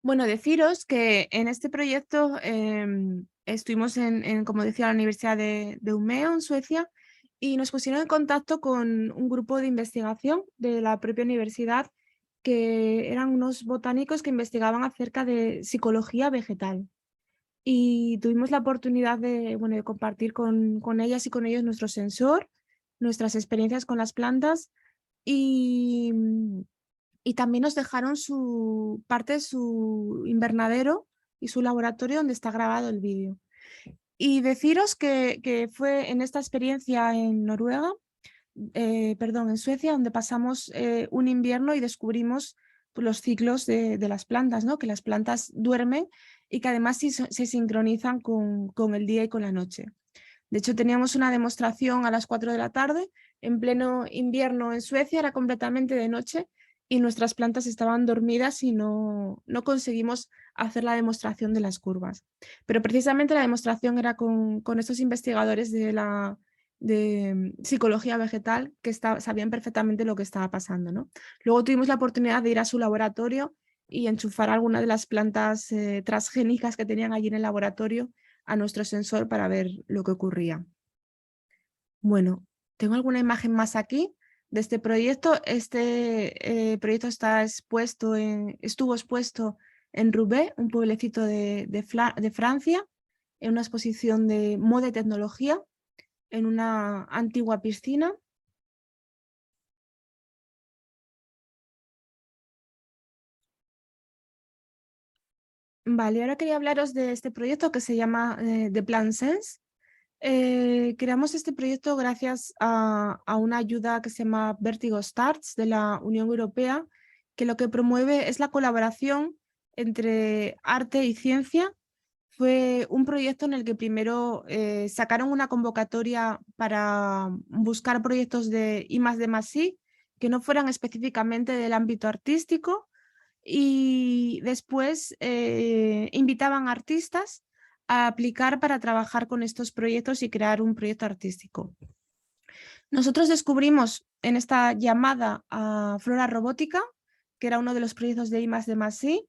B: Bueno, deciros que en este proyecto estuvimos como decía, la Universidad de Umeå, en Suecia, y nos pusieron en contacto con un grupo de investigación de la propia universidad, que eran unos botánicos que investigaban acerca de psicología vegetal. Y tuvimos la oportunidad de compartir con ellas y con ellos nuestro sensor, nuestras experiencias con las plantas y también nos dejaron parte de su invernadero y su laboratorio donde está grabado el vídeo. Y deciros que fue en esta experiencia en Noruega, en Suecia, donde pasamos un invierno y descubrimos los ciclos de las plantas, ¿no? Que las plantas duermen y que además se sincronizan con el día y con la noche. De hecho, teníamos una demostración a las 4 de la tarde, en pleno invierno en Suecia, era completamente de noche y nuestras plantas estaban dormidas y no conseguimos hacer la demostración de las curvas. Pero precisamente la demostración era con estos investigadores de psicología vegetal que sabían perfectamente lo que estaba pasando, ¿no? Luego tuvimos la oportunidad de ir a su laboratorio y enchufar alguna de las plantas transgénicas que tenían allí en el laboratorio a nuestro sensor para ver lo que ocurría. Bueno, tengo alguna imagen más aquí de este proyecto. Este proyecto estuvo expuesto en Roubaix, un pueblecito de Francia, en una exposición de moda y tecnología, en una antigua piscina. Vale, ahora quería hablaros de este proyecto que se llama The Plant Sense. Creamos este proyecto gracias a una ayuda que se llama Vertigo Starts de la Unión Europea, que lo que promueve es la colaboración entre arte y ciencia. Fue un proyecto en el que primero sacaron una convocatoria para buscar proyectos de I+D+I que no fueran específicamente del ámbito artístico, y después invitaban a artistas a aplicar para trabajar con estos proyectos y crear un proyecto artístico. Nosotros descubrimos en esta llamada a Flora Robótica, que era uno de los proyectos de I+D+I.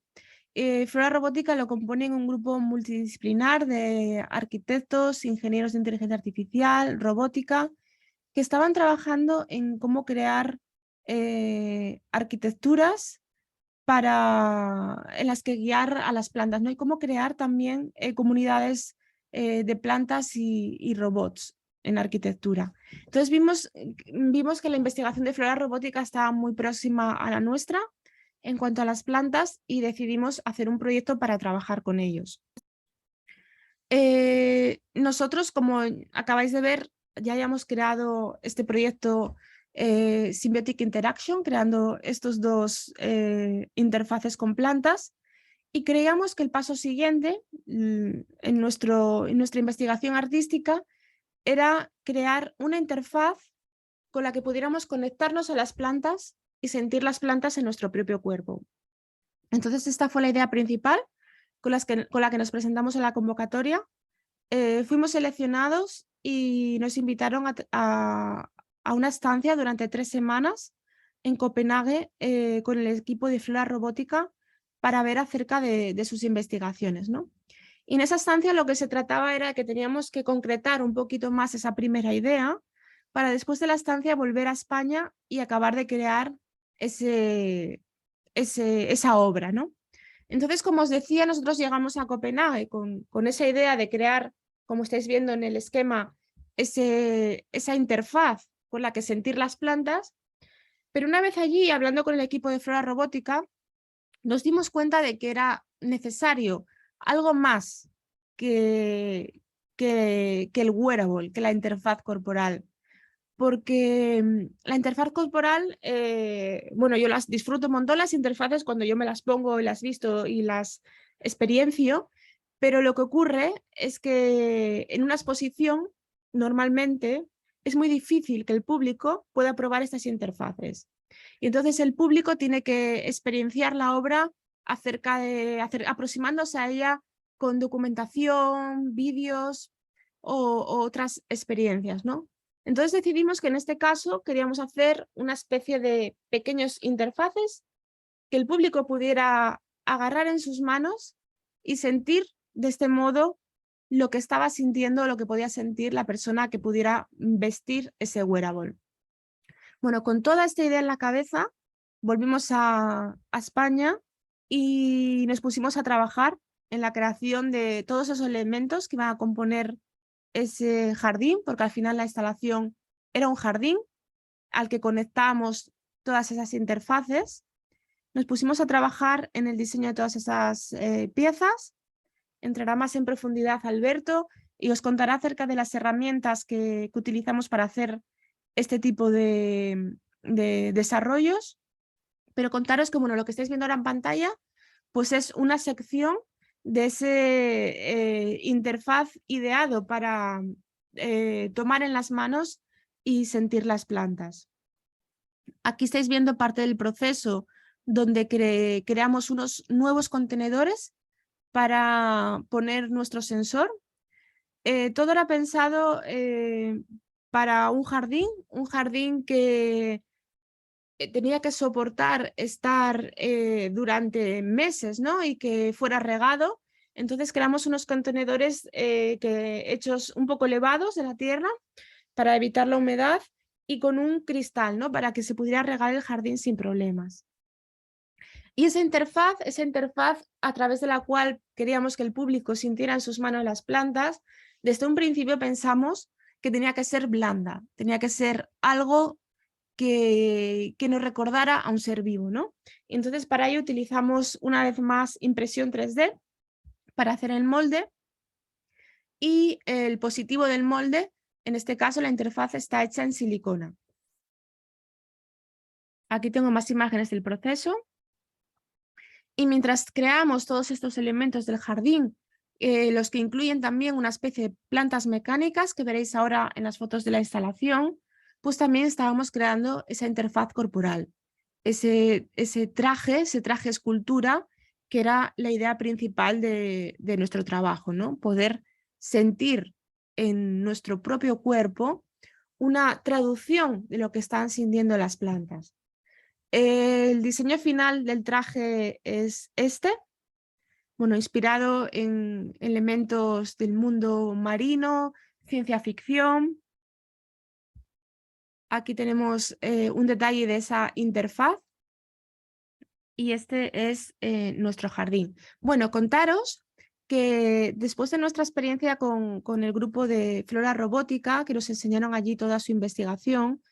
B: Flora Robótica lo componen un grupo multidisciplinar de arquitectos, ingenieros de inteligencia artificial, robótica, que estaban trabajando en cómo crear arquitecturas en las que guiar a las plantas, ¿no? Y cómo crear también comunidades de plantas y robots en arquitectura. Entonces vimos que la investigación de flora robótica estaba muy próxima a la nuestra en cuanto a las plantas y decidimos hacer un proyecto para trabajar con ellos. Nosotros, como acabáis de ver, ya hayamos creado este proyecto Symbiotic Interaction, creando estos dos interfaces con plantas, y creíamos que el paso siguiente en nuestra investigación artística era crear una interfaz con la que pudiéramos conectarnos a las plantas y sentir las plantas en nuestro propio cuerpo. Entonces esta fue la idea principal con la que nos presentamos en la convocatoria. Fuimos seleccionados y nos invitaron a a una estancia durante 3 semanas en Copenhague con el equipo de Flora Robótica para ver acerca de sus investigaciones, ¿no? Y en esa estancia lo que se trataba era que teníamos que concretar un poquito más esa primera idea para después de la estancia volver a España y acabar de crear esa obra, ¿no? Entonces, como os decía, nosotros llegamos a Copenhague con esa idea de crear, como estáis viendo en el esquema, esa interfaz con la que sentir las plantas, pero una vez allí, hablando con el equipo de Flora Robótica, nos dimos cuenta de que era necesario algo más que el wearable, que la interfaz corporal. Porque la interfaz corporal, bueno, yo las disfruto un montón las interfaces cuando yo me las pongo y las visto y las experiencio, pero lo que ocurre es que en una exposición normalmente es muy difícil que el público pueda probar estas interfaces. Y entonces el público tiene que experienciar la obra aproximándose a ella con documentación, vídeos o otras experiencias, ¿no? Entonces decidimos que en este caso queríamos hacer una especie de pequeños interfaces que el público pudiera agarrar en sus manos y sentir de este modo lo que estaba sintiendo, lo que podía sentir la persona que pudiera vestir ese wearable. Bueno, con toda esta idea en la cabeza, volvimos a España y nos pusimos a trabajar en la creación de todos esos elementos que iban a componer ese jardín, porque al final la instalación era un jardín al que conectábamos todas esas interfaces. Nos pusimos a trabajar en el diseño de todas esas piezas. Entrará más en profundidad Alberto y os contará acerca de las herramientas que utilizamos para hacer este tipo de desarrollos. Pero contaros que bueno, lo que estáis viendo ahora en pantalla pues es una sección de ese interfaz ideado para tomar en las manos y sentir las plantas. Aquí estáis viendo parte del proceso donde creamos unos nuevos contenedores para poner nuestro sensor. Todo era pensado para un jardín que tenía que soportar estar durante meses, ¿no? Y que fuera regado. Entonces creamos unos contenedores hechos un poco elevados de la tierra para evitar la humedad y con un cristal, ¿no? Para que se pudiera regar el jardín sin problemas. Y esa interfaz a través de la cual queríamos que el público sintiera en sus manos las plantas, desde un principio pensamos que tenía que ser blanda, tenía que ser algo que nos recordara a un ser vivo, ¿no? Y entonces para ello utilizamos una vez más impresión 3D para hacer el molde y el positivo del molde, en este caso la interfaz está hecha en silicona. Aquí tengo más imágenes del proceso. Y mientras creamos todos estos elementos del jardín, los que incluyen también una especie de plantas mecánicas que veréis ahora en las fotos de la instalación, pues también estábamos creando esa interfaz corporal, ese traje escultura, que era la idea principal de nuestro trabajo, ¿no? Poder sentir en nuestro propio cuerpo una traducción de lo que están sintiendo las plantas. El diseño final del traje es este, bueno, inspirado en elementos del mundo marino, ciencia ficción. Aquí tenemos un detalle de esa interfaz y este es nuestro jardín. Bueno, contaros que después de nuestra experiencia con el grupo de Flora Robótica, que nos enseñaron allí toda su investigación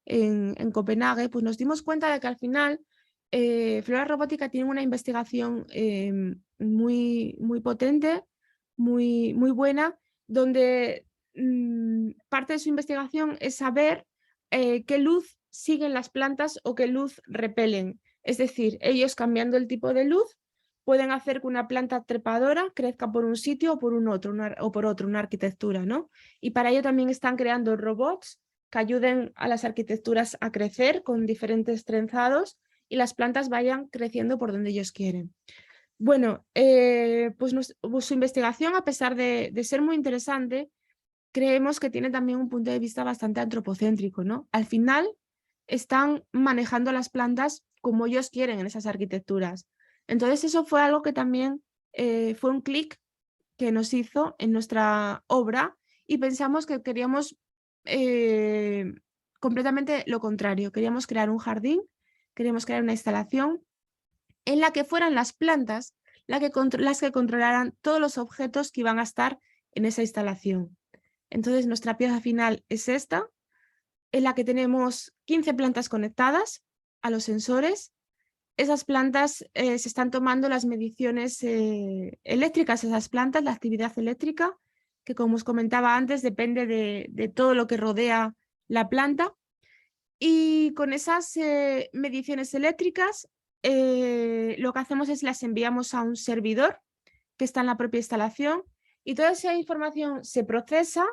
B: en Copenhague, pues nos dimos cuenta de que al final Flora Robótica tiene una investigación muy potente, muy buena, donde parte de su investigación es saber qué luz siguen las plantas o qué luz repelen. Es decir, ellos cambiando el tipo de luz pueden hacer que una planta trepadora crezca por un sitio o por un otro, una arquitectura, ¿no? Y para ello también están creando robots que ayuden a las arquitecturas a crecer con diferentes trenzados y las plantas vayan creciendo por donde ellos quieren. Bueno, pues su investigación, a pesar de ser muy interesante, creemos que tiene también un punto de vista bastante antropocéntrico, ¿no? Al final están manejando las plantas como ellos quieren en esas arquitecturas. Entonces eso fue algo que también fue un clic que nos hizo en nuestra obra y pensamos que queríamos completamente lo contrario. Queríamos crear un jardín, queríamos crear una instalación en la que fueran las plantas las que controlaran todos los objetos que iban a estar en esa instalación. Entonces nuestra pieza final es esta, en la que tenemos 15 plantas conectadas a los sensores. Esas plantas se están tomando las mediciones eléctricas, esas plantas, la actividad eléctrica, que como os comentaba antes, depende de todo lo que rodea la planta. Y con esas mediciones eléctricas, lo que hacemos es las enviamos a un servidor que está en la propia instalación y toda esa información se procesa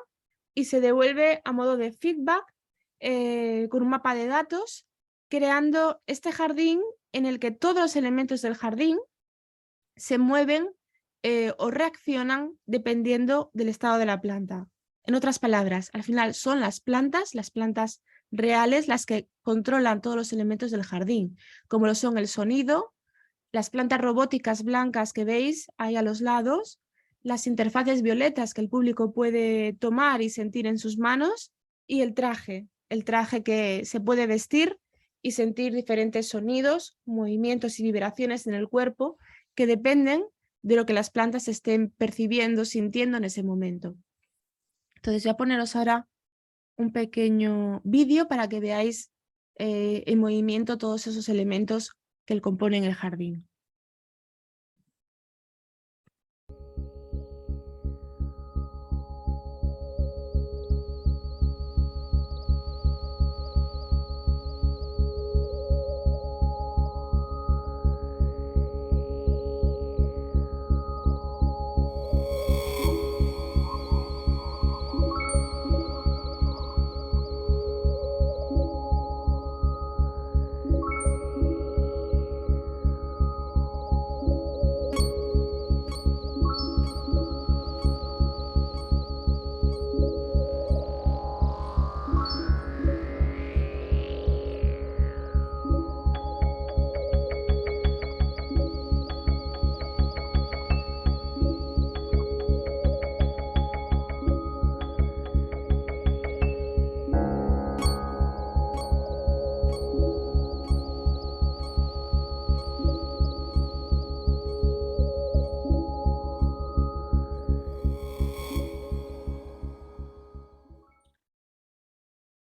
B: y se devuelve a modo de feedback con un mapa de datos, creando este jardín en el que todos los elementos del jardín se mueven o reaccionan dependiendo del estado de la planta. En otras palabras, al final son las plantas reales, las que controlan todos los elementos del jardín, como lo son el sonido, las plantas robóticas blancas que veis ahí a los lados, las interfaces violetas que el público puede tomar y sentir en sus manos, y el traje que se puede vestir y sentir diferentes sonidos, movimientos y vibraciones en el cuerpo que dependen de lo que las plantas estén percibiendo, sintiendo en ese momento. Entonces voy a poneros ahora un pequeño vídeo para que veáis en movimiento todos esos elementos que componen el jardín.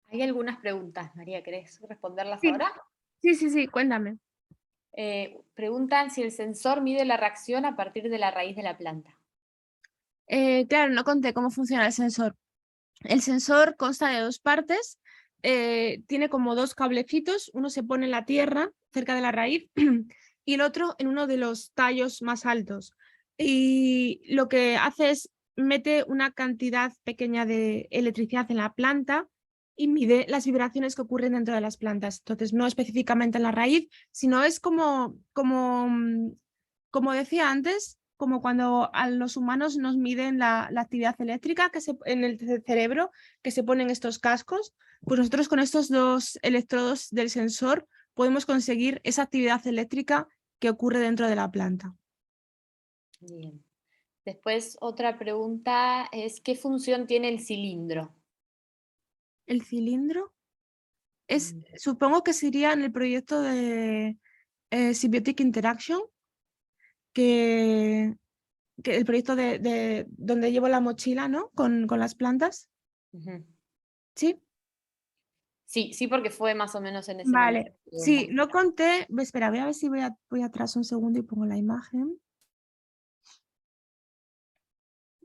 D: Hay algunas preguntas, María, ¿querés responderlas
B: Sí.
D: ahora?
B: Sí, cuéntame.
D: Preguntan si el sensor mide la reacción a partir de la raíz de la planta.
B: Claro, no conté cómo funciona el sensor. El sensor consta de dos partes, tiene como dos cablecitos, uno se pone en la tierra, cerca de la raíz, y el otro en uno de los tallos más altos. Y lo que hace es mete una cantidad pequeña de electricidad en la planta y mide las vibraciones que ocurren dentro de las plantas. Entonces, no específicamente en la raíz, sino es como decía antes, como cuando a los humanos nos miden la actividad eléctrica en el cerebro, que se ponen estos cascos, pues nosotros con estos dos electrodos del sensor podemos conseguir esa actividad eléctrica que ocurre dentro de la planta.
D: Bien. Después otra pregunta es, ¿qué función tiene el cilindro?
B: El cilindro supongo que sería en el proyecto de Symbiotic Interaction, que el proyecto de donde llevo la mochila, ¿no? Con las plantas.
D: Ujú.
B: ¿Sí?
D: Sí, porque fue más o menos en ese
B: Vale,
D: momento.
B: sí, no conté. Espera, voy a ver si voy atrás un segundo y pongo la imagen.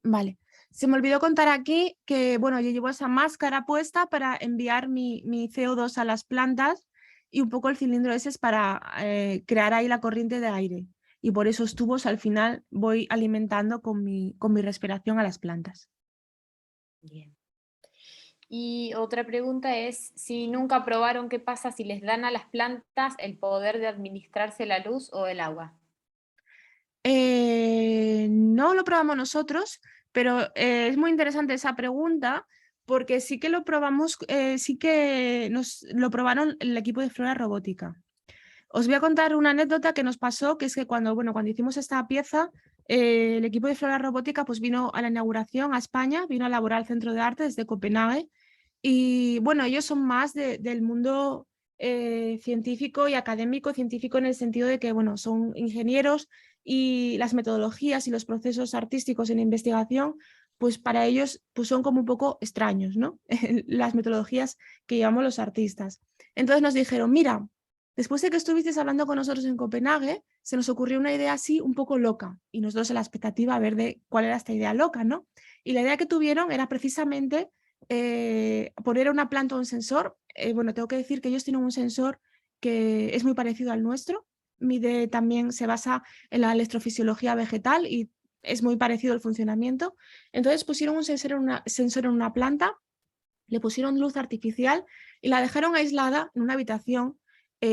B: Vale, se me olvidó contar aquí que, bueno, yo llevo esa máscara puesta para enviar mi CO2 a las plantas y un poco el cilindro ese es para crear ahí la corriente de aire. Y por esos tubos al final voy alimentando con mi respiración a las plantas.
D: Bien. Y otra pregunta es, si nunca probaron qué pasa si les dan a las plantas el poder de administrarse la luz o el agua.
B: No lo probamos nosotros, pero es muy interesante esa pregunta porque sí que lo probamos, sí que lo probaron el equipo de Flora Robótica. Os voy a contar una anécdota que nos pasó, que es que cuando hicimos esta pieza, el equipo de Flora Robótica pues vino a la inauguración a España, vino a elaborar el Centro de Arte desde Copenhague y bueno, ellos son más del mundo científico y académico, científico en el sentido de que bueno, son ingenieros y las metodologías y los procesos artísticos en investigación pues para ellos pues son como un poco extraños, ¿no? Las metodologías que llevamos los artistas. Entonces nos dijeron, mira, después de que estuvisteis hablando con nosotros en Copenhague, se nos ocurrió una idea así un poco loca y nosotros en la expectativa a ver de cuál era esta idea loca, ¿no? Y la idea que tuvieron era precisamente poner una planta o un sensor. Bueno, tengo que decir que ellos tienen un sensor que es muy parecido al nuestro, mide también, se basa en la electrofisiología vegetal y es muy parecido el funcionamiento. Entonces pusieron un sensor en una planta, le pusieron luz artificial y la dejaron aislada en una habitación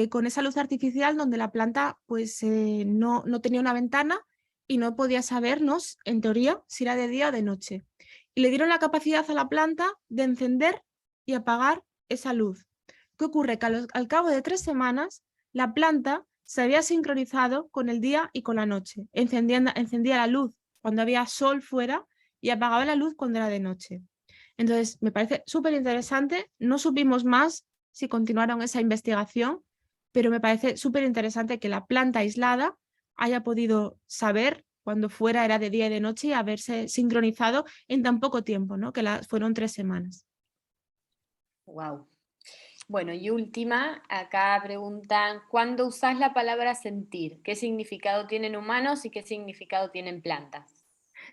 B: con esa luz artificial donde la planta pues no tenía una ventana y no podía sabernos, en teoría, si era de día o de noche. Y le dieron la capacidad a la planta de encender y apagar esa luz. ¿Qué ocurre? Que al cabo de 3 semanas la planta se había sincronizado con el día y con la noche. Encendía la luz cuando había sol fuera y apagaba la luz cuando era de noche. Entonces, me parece súper interesante. No supimos más si continuaron esa investigación, pero me parece súper interesante que la planta aislada haya podido saber cuando fuera era de día y de noche y haberse sincronizado en tan poco tiempo, ¿no? Que fueron 3 semanas.
D: Wow. Bueno, y última, acá preguntan, ¿cuándo usás la palabra sentir? ¿Qué significado tienen humanos y qué significado tienen plantas?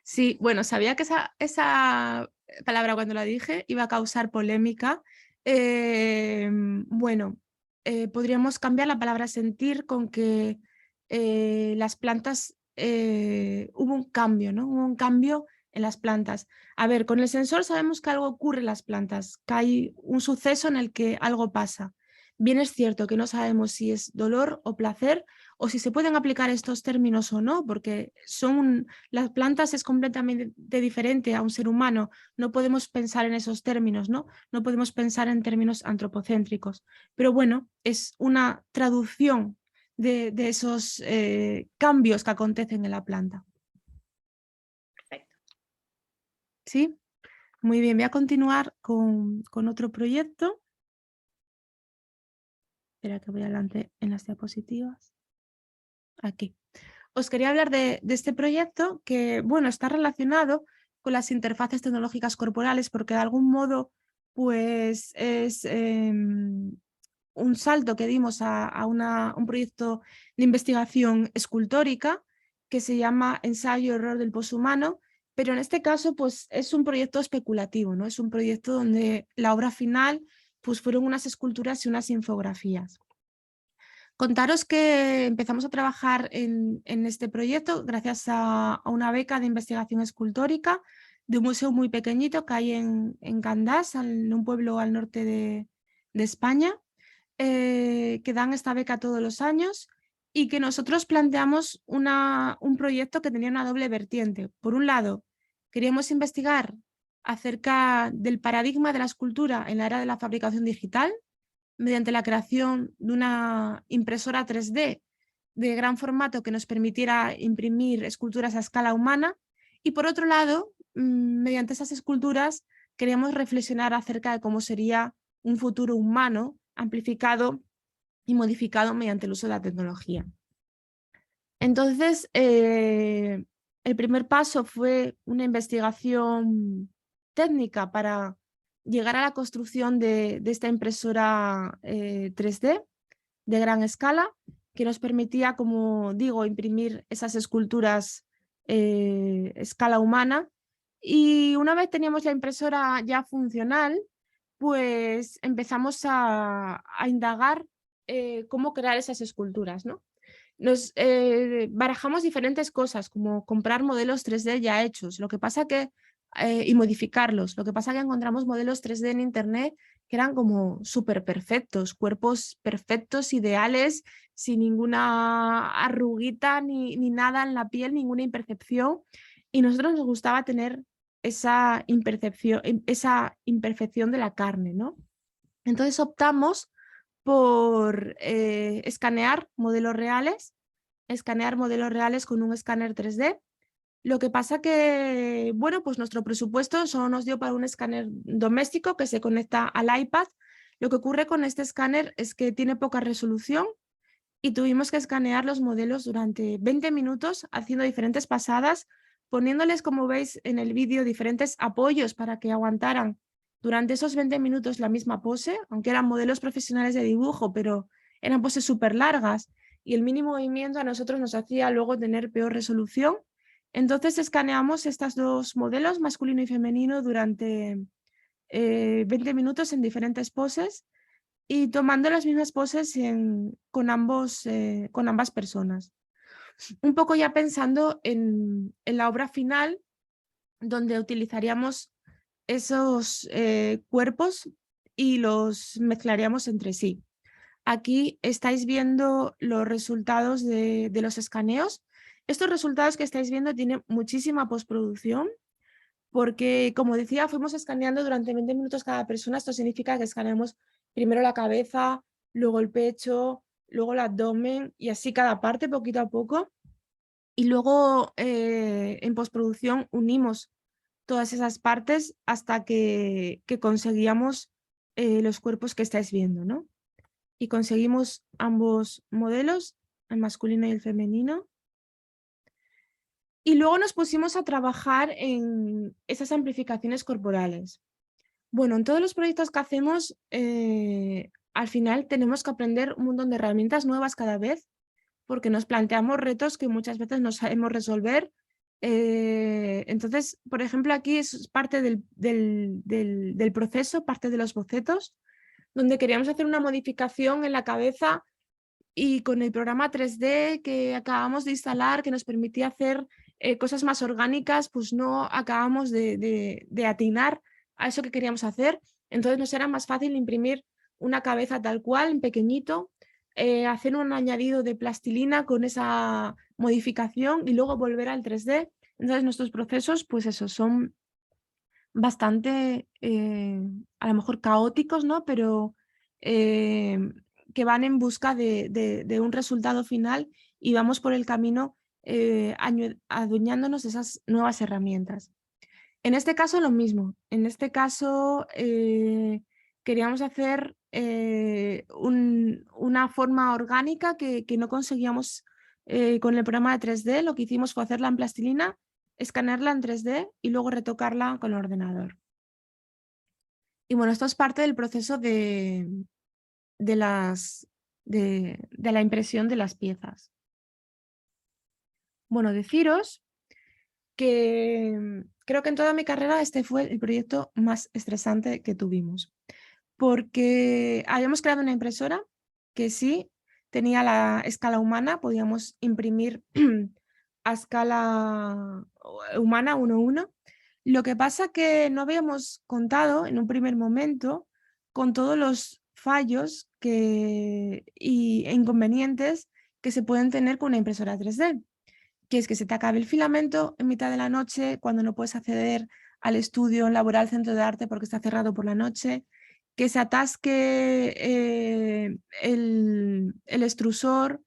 B: Sí, bueno, sabía que esa palabra cuando la dije iba a causar polémica. Bueno, podríamos cambiar la palabra sentir con que las plantas, hubo un cambio, ¿no? Hubo un cambio en las plantas. A ver, con el sensor sabemos que algo ocurre en las plantas, que hay un suceso en el que algo pasa. Bien es cierto que no sabemos si es dolor o placer o si se pueden aplicar estos términos o no, porque las plantas es completamente diferente a un ser humano. No podemos pensar en esos términos, ¿no? No podemos pensar en términos antropocéntricos. Pero bueno, es una traducción de esos cambios que acontecen en la planta.
D: Perfecto.
B: ¿Sí? Muy bien, voy a continuar con otro proyecto. Espera que voy adelante en las diapositivas. Aquí. Os quería hablar de este proyecto que, bueno, está relacionado con las interfaces tecnológicas corporales porque de algún modo pues es un salto que dimos a un proyecto de investigación escultórica que se llama Ensayo Error del Poshumano, pero en este caso pues es un proyecto especulativo, ¿no? Es un proyecto donde la obra final pues fueron unas esculturas y unas infografías. Contaros que empezamos a trabajar en este proyecto gracias a una beca de investigación escultórica de un museo muy pequeñito que hay en Candás, en un pueblo al norte de España, que dan esta beca todos los años y que nosotros planteamos un proyecto que tenía una doble vertiente. Por un lado, queríamos investigar acerca del paradigma de la escultura en la era de la fabricación digital, mediante la creación de una impresora 3D de gran formato que nos permitiera imprimir esculturas a escala humana y por otro lado, mediante esas esculturas queríamos reflexionar acerca de cómo sería un futuro humano amplificado y modificado mediante el uso de la tecnología. Entonces, el primer paso fue una investigación técnica para llegar a la construcción de esta impresora 3D de gran escala que nos permitía, como digo, imprimir esas esculturas escala humana. Y una vez teníamos la impresora ya funcional, pues empezamos a indagar cómo crear esas esculturas, ¿no? Nos barajamos diferentes cosas, como comprar modelos 3D ya hechos, y modificarlos. Lo que pasa que encontramos modelos 3D en internet que eran como súper perfectos, cuerpos perfectos, ideales, sin ninguna arruguita ni nada en la piel, ninguna imperfección. Y nosotros nos gustaba tener esa imperfección de la carne, ¿no? Entonces optamos por escanear modelos reales con un escáner 3D. Lo que pasa que, bueno, pues nuestro presupuesto solo nos dio para un escáner doméstico que se conecta al iPad. Lo que ocurre con este escáner es que tiene poca resolución y tuvimos que escanear los modelos durante 20 minutos haciendo diferentes pasadas, poniéndoles, como veis en el vídeo, diferentes apoyos para que aguantaran durante esos 20 minutos la misma pose, aunque eran modelos profesionales de dibujo, pero eran poses súper largas y el mínimo movimiento a nosotros nos hacía luego tener peor resolución. Entonces escaneamos estos dos modelos, masculino y femenino, durante 20 minutos en diferentes poses y tomando las mismas poses con ambas personas. Un poco ya pensando en la obra final, donde utilizaríamos esos cuerpos y los mezclaríamos entre sí. Aquí estáis viendo los resultados de los escaneos. Estos resultados que estáis viendo tienen muchísima postproducción porque, como decía, fuimos escaneando durante 20 minutos cada persona. Esto significa que escaneamos primero la cabeza, luego el pecho, luego el abdomen y así cada parte poquito a poco. Y luego en postproducción unimos todas esas partes hasta que conseguíamos los cuerpos que estáis viendo, ¿no? Y conseguimos ambos modelos, el masculino y el femenino. Y luego nos pusimos a trabajar en esas amplificaciones corporales. Bueno, en todos los proyectos que hacemos, al final tenemos que aprender un montón de herramientas nuevas cada vez, porque nos planteamos retos que muchas veces no sabemos resolver. Entonces, por ejemplo, aquí es parte del proceso, parte de los bocetos, donde queríamos hacer una modificación en la cabeza y con el programa 3D que acabamos de instalar, que nos permitía hacer cosas más orgánicas, pues no acabamos de atinar a eso que queríamos hacer. Entonces nos era más fácil imprimir una cabeza tal cual, en pequeñito, hacer un añadido de plastilina con esa modificación y luego volver al 3D. Entonces nuestros procesos, pues eso, son bastante, a lo mejor caóticos, ¿no? Pero que van en busca de un resultado final y vamos por el camino adueñándonos de esas nuevas herramientas. En este caso lo mismo, en este caso queríamos hacer una forma orgánica que no conseguíamos con el programa de 3D. Lo que hicimos fue hacerla en plastilina, escanearla en 3D y luego retocarla con el ordenador. Y bueno, esto es parte del proceso de la impresión de las piezas. Bueno, deciros que creo que en toda mi carrera este fue el proyecto más estresante que tuvimos, porque habíamos creado una impresora que sí tenía la escala humana, podíamos imprimir a escala humana 1:1. Lo que pasa que no habíamos contado en un primer momento con todos los fallos e inconvenientes que se pueden tener con una impresora 3D, que es que se te acabe el filamento en mitad de la noche cuando no puedes acceder al estudio laboral centro de arte porque está cerrado por la noche, que se atasque el extrusor,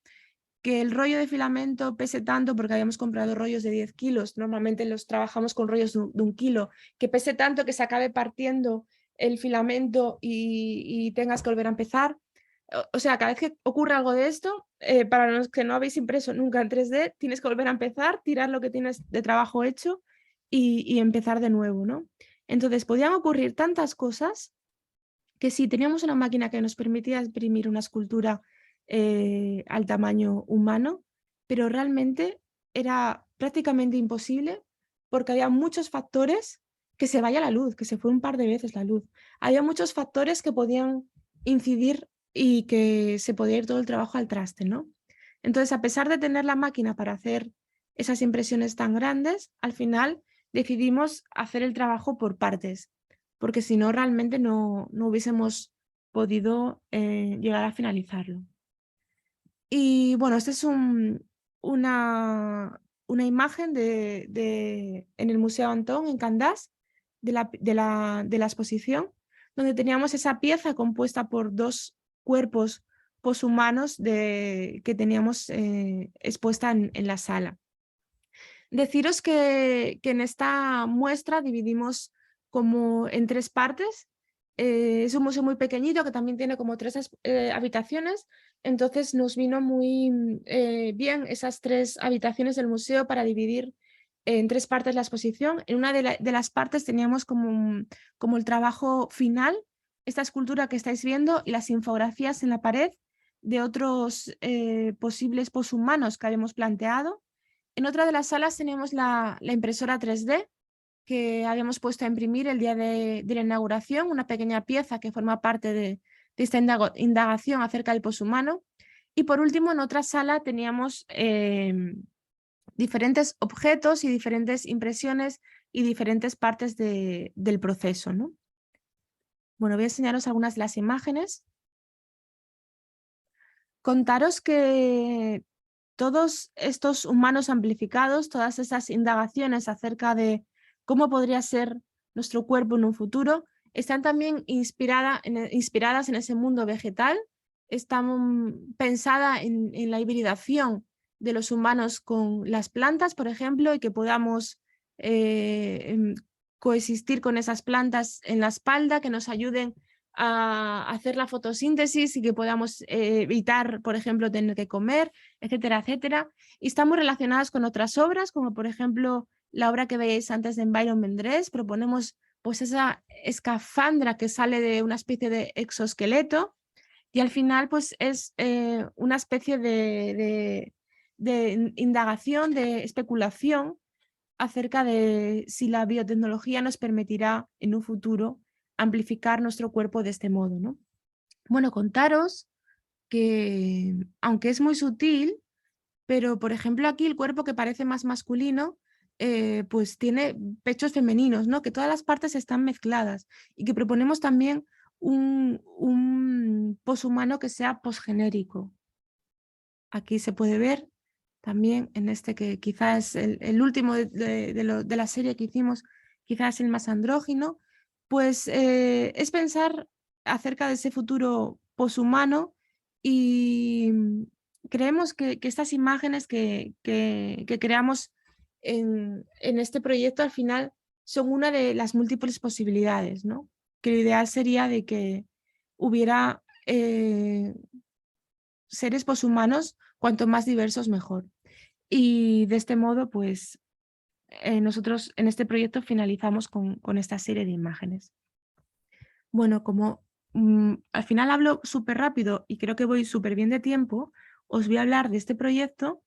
B: que el rollo de filamento pese tanto, porque habíamos comprado rollos de 10 kilos, normalmente los trabajamos con rollos de 1 kilo, que pese tanto que se acabe partiendo el filamento y tengas que volver a empezar. O sea, cada vez que ocurre algo de esto, para los que no habéis impreso nunca en 3D, tienes que volver a empezar, tirar lo que tienes de trabajo hecho y empezar de nuevo, ¿no? Entonces, podían ocurrir tantas cosas que sí, teníamos una máquina que nos permitía imprimir una escultura al tamaño humano, pero realmente era prácticamente imposible porque había muchos factores que se vaya la luz, que se fue un par de veces la luz. Había muchos factores que podían incidir y que se podía ir todo el trabajo al traste, ¿no? Entonces, a pesar de tener la máquina para hacer esas impresiones tan grandes, al final decidimos hacer el trabajo por partes. porque si no realmente no hubiésemos podido llegar a finalizarlo. Y bueno, esta es una imagen en el Museo Antón, en Candás, de la exposición, donde teníamos esa pieza compuesta por 2 cuerpos poshumanos que teníamos expuesta en la sala. Deciros que en esta muestra dividimos como en 3 partes. Es un museo muy pequeñito que también tiene como 3 habitaciones, entonces nos vino muy bien esas 3 habitaciones del museo para dividir en 3 partes la exposición. En una de las partes teníamos como el trabajo final, esta escultura que estáis viendo y las infografías en la pared de otros posibles poshumanos que habíamos planteado. En otra de las salas teníamos la impresora 3D que habíamos puesto a imprimir el día de la inauguración, una pequeña pieza que forma parte de esta indagación acerca del poshumano. Y por último, en otra sala teníamos diferentes objetos y diferentes impresiones y diferentes partes del proceso, ¿no? Bueno, voy a enseñaros algunas de las imágenes. Contaros que todos estos humanos amplificados, todas esas indagaciones acerca de cómo podría ser nuestro cuerpo en un futuro, están también inspiradas en ese mundo vegetal, están pensadas en la hibridación de los humanos con las plantas, por ejemplo, y que podamos coexistir con esas plantas en la espalda, que nos ayuden a hacer la fotosíntesis y que podamos evitar, por ejemplo, tener que comer, etcétera, etcétera. Y están muy relacionadas con otras obras, como por ejemplo la obra que veis antes de Byron Mendrés. Proponemos pues esa escafandra que sale de una especie de exoesqueleto y al final pues es una especie de indagación, de especulación acerca de si la biotecnología nos permitirá en un futuro amplificar nuestro cuerpo de este modo, ¿no? Bueno, contaros que, aunque es muy sutil, pero por ejemplo aquí el cuerpo que parece más masculino, pues tiene pechos femeninos, ¿no? Que todas las partes están mezcladas y que proponemos también un poshumano que sea posgenérico. Aquí se puede ver también en este que quizás es el último de la serie que hicimos, quizás el más andrógino, pues es pensar acerca de ese futuro poshumano y creemos que estas imágenes que creamos en este proyecto al final son una de las múltiples posibilidades, ¿no? Que lo ideal sería de que hubiera seres poshumanos cuanto más diversos mejor. Y de este modo, pues nosotros en este proyecto finalizamos con esta serie de imágenes. Bueno, como al final hablo súper rápido y creo que voy súper bien de tiempo, os voy a hablar de este proyecto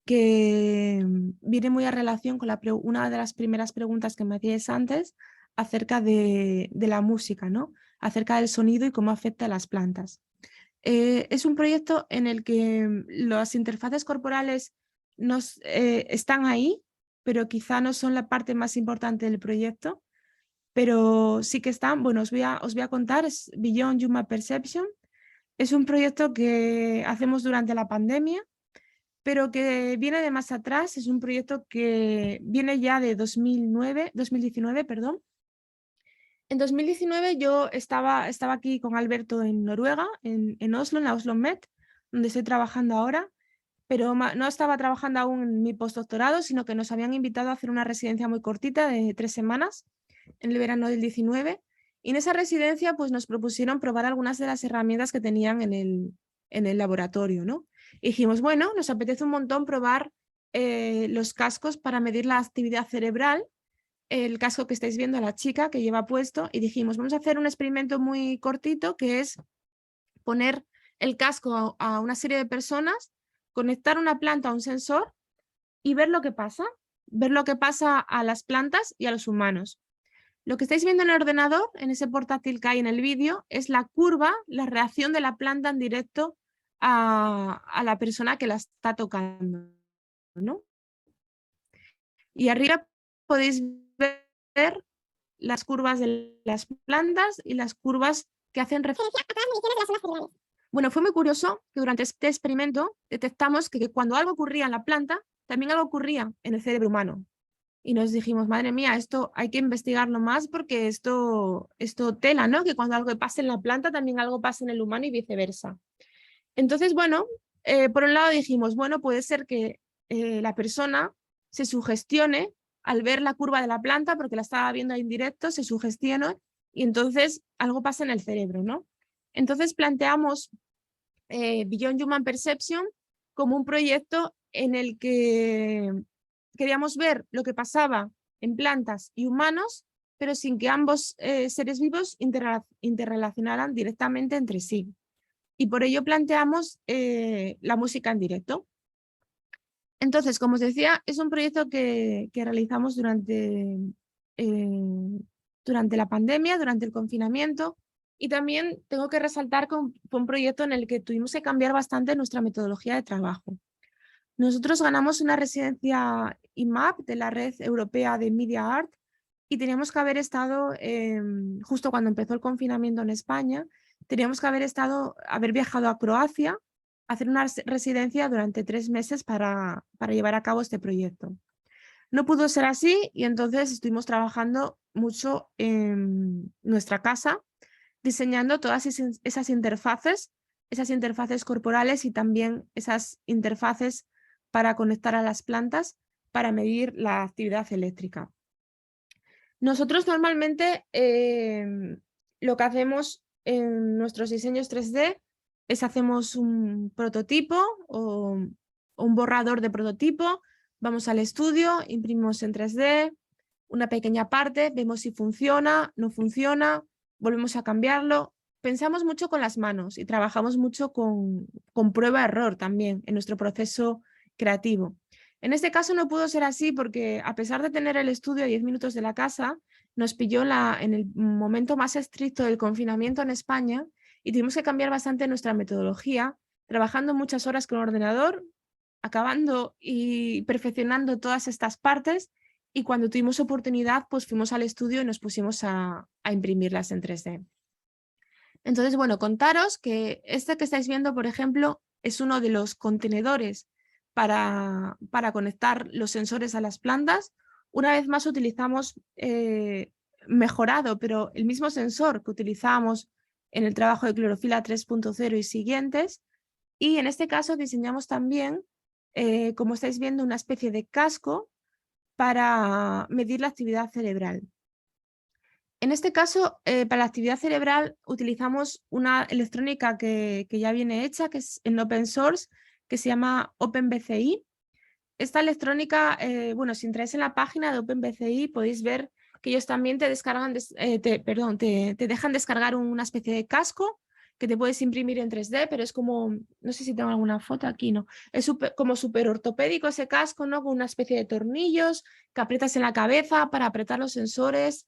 B: que viene muy a relación con una de las primeras preguntas que me hacíais antes acerca de la música, ¿no? Acerca del sonido y cómo afecta a las plantas. Es un proyecto en el que las interfaces corporales están ahí, pero quizá no son la parte más importante del proyecto, pero sí que están. Bueno, os voy a contar, es Beyond Human Perception. Es un proyecto que hacemos durante la pandemia, pero que viene de más atrás. Es un proyecto que viene ya de 2019, perdón. En 2019 yo estaba aquí con Alberto en Noruega, en Oslo, en la Oslo Met, donde estoy trabajando ahora, pero no estaba trabajando aún en mi postdoctorado, sino que nos habían invitado a hacer una residencia muy cortita de 3 semanas en el verano del 19. Y en esa residencia pues, nos propusieron probar algunas de las herramientas que tenían en el laboratorio, ¿no? Y dijimos, bueno, nos apetece un montón probar los cascos para medir la actividad cerebral, el casco que estáis viendo a la chica que lleva puesto, y dijimos, vamos a hacer un experimento muy cortito que es poner el casco a una serie de personas, conectar una planta a un sensor y ver lo que pasa a las plantas y a los humanos. Lo que estáis viendo en el ordenador, en ese portátil que hay en el vídeo, es la curva, la reacción de la planta en directo a la persona que la está tocando, ¿no? Y arriba podéis ver las curvas de las plantas y las curvas que hacen referencia a cada mediciones de las zonas cerebrales. Bueno, fue muy curioso que durante este experimento detectamos que cuando algo ocurría en la planta, también algo ocurría en el cerebro humano. Y nos dijimos, madre mía, esto hay que investigarlo más porque esto tela, ¿no? Que cuando algo pasa en la planta, también algo pasa en el humano y viceversa. Entonces, bueno, por un lado dijimos, bueno, puede ser que la persona se sugestione al ver la curva de la planta porque la estaba viendo en directo, se sugestionó y entonces algo pasa en el cerebro, ¿no? Entonces planteamos Beyond Human Perception como un proyecto en el que queríamos ver lo que pasaba en plantas y humanos, pero sin que ambos seres vivos interrelacionaran directamente entre sí. Y por ello planteamos la música en directo. Entonces, como os decía, es un proyecto que realizamos durante la pandemia, durante el confinamiento, y también tengo que resaltar que fue un proyecto en el que tuvimos que cambiar bastante nuestra metodología de trabajo. Nosotros ganamos una residencia IMAP de la Red Europea de Media Art y teníamos que haber estado, justo cuando empezó el confinamiento en España, teníamos que haber viajado a Croacia, hacer una residencia durante 3 meses para llevar a cabo este proyecto. No pudo ser así y entonces estuvimos trabajando mucho en nuestra casa, diseñando todas esas interfaces corporales y también esas interfaces para conectar a las plantas para medir la actividad eléctrica. Nosotros normalmente lo que hacemos en nuestros diseños 3D es hacemos un prototipo o un borrador de prototipo, vamos al estudio, imprimimos en 3D una pequeña parte, vemos si funciona, no funciona, volvemos a cambiarlo. Pensamos mucho con las manos y trabajamos mucho con prueba-error también en nuestro proceso creativo. En este caso no pudo ser así porque a pesar de tener el estudio a 10 minutos de la casa, nos pilló en el momento más estricto del confinamiento en España y tuvimos que cambiar bastante nuestra metodología, trabajando muchas horas con el ordenador, acabando y perfeccionando todas estas partes, y cuando tuvimos oportunidad pues fuimos al estudio y nos pusimos a imprimirlas en 3D. Entonces, bueno, contaros que este que estáis viendo, por ejemplo, es uno de los contenedores para conectar los sensores a las plantas. Una vez más utilizamos mejorado, pero el mismo sensor que utilizábamos en el trabajo de clorofila 3.0 y siguientes. Y en este caso diseñamos también, como estáis viendo, una especie de casco para medir la actividad cerebral. En este caso, para la actividad cerebral utilizamos una electrónica que ya viene hecha, que es en open source, que se llama OpenBCI. Esta electrónica, bueno, si entráis en la página de OpenBCI podéis ver que ellos también te dejan descargar una especie de casco que te puedes imprimir en 3D, pero es como, no sé si tengo alguna foto aquí, no, es como súper ortopédico ese casco, ¿no? Con una especie de tornillos que aprietas en la cabeza para apretar los sensores.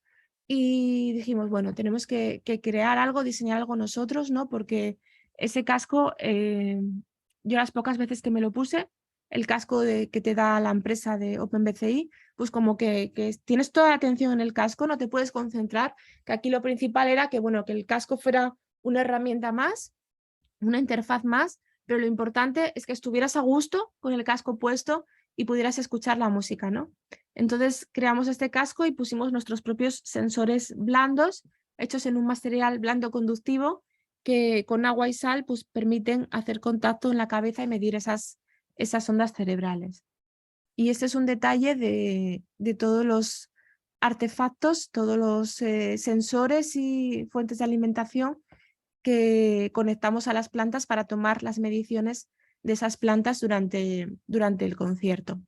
B: Y dijimos, bueno, tenemos que crear algo, diseñar algo nosotros, ¿no? Porque ese casco, yo las pocas veces que me lo puse, el casco que te da la empresa de OpenBCI, pues como que tienes toda la atención en el casco, no te puedes concentrar, que aquí lo principal era que, bueno, que el casco fuera una herramienta más, una interfaz más, pero lo importante es que estuvieras a gusto con el casco puesto y pudieras escuchar la música, ¿no? Entonces creamos este casco y pusimos nuestros propios sensores blandos, hechos en un material blando conductivo, que con agua y sal pues permiten hacer contacto en la cabeza y medir esas ondas cerebrales. Y este es un detalle de todos los artefactos, todos los sensores y fuentes de alimentación que conectamos a las plantas para tomar las mediciones de esas plantas durante el concierto.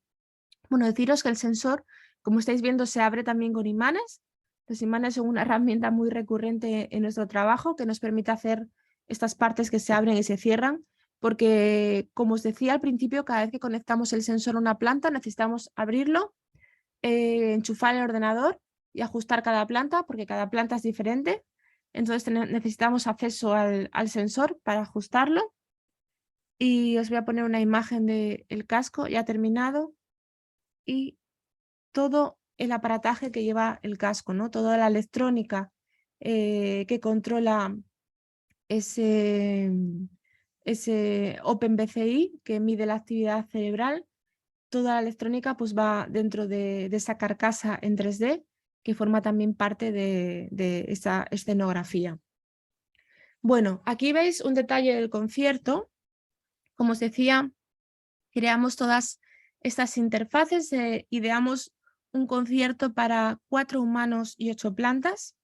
B: Bueno, deciros que el sensor, como estáis viendo, se abre también con imanes. Los imanes son una herramienta muy recurrente en nuestro trabajo que nos permite hacer estas partes que se abren y se cierran, porque, como os decía al principio, cada vez que conectamos el sensor a una planta necesitamos abrirlo, enchufar el ordenador y ajustar cada planta, porque cada planta es diferente. Entonces necesitamos acceso al sensor para ajustarlo. Y os voy a poner una imagen del casco ya terminado. Y todo el aparataje que lleva el casco, ¿no? Toda la electrónica que controla ese OpenBCI que mide la actividad cerebral. Toda la electrónica pues va dentro de esa carcasa en 3D que forma también parte de esa escenografía. Bueno, aquí veis un detalle del concierto. Como os decía, creamos todas estas interfaces, ideamos un concierto para 4 humanos y 8 plantas.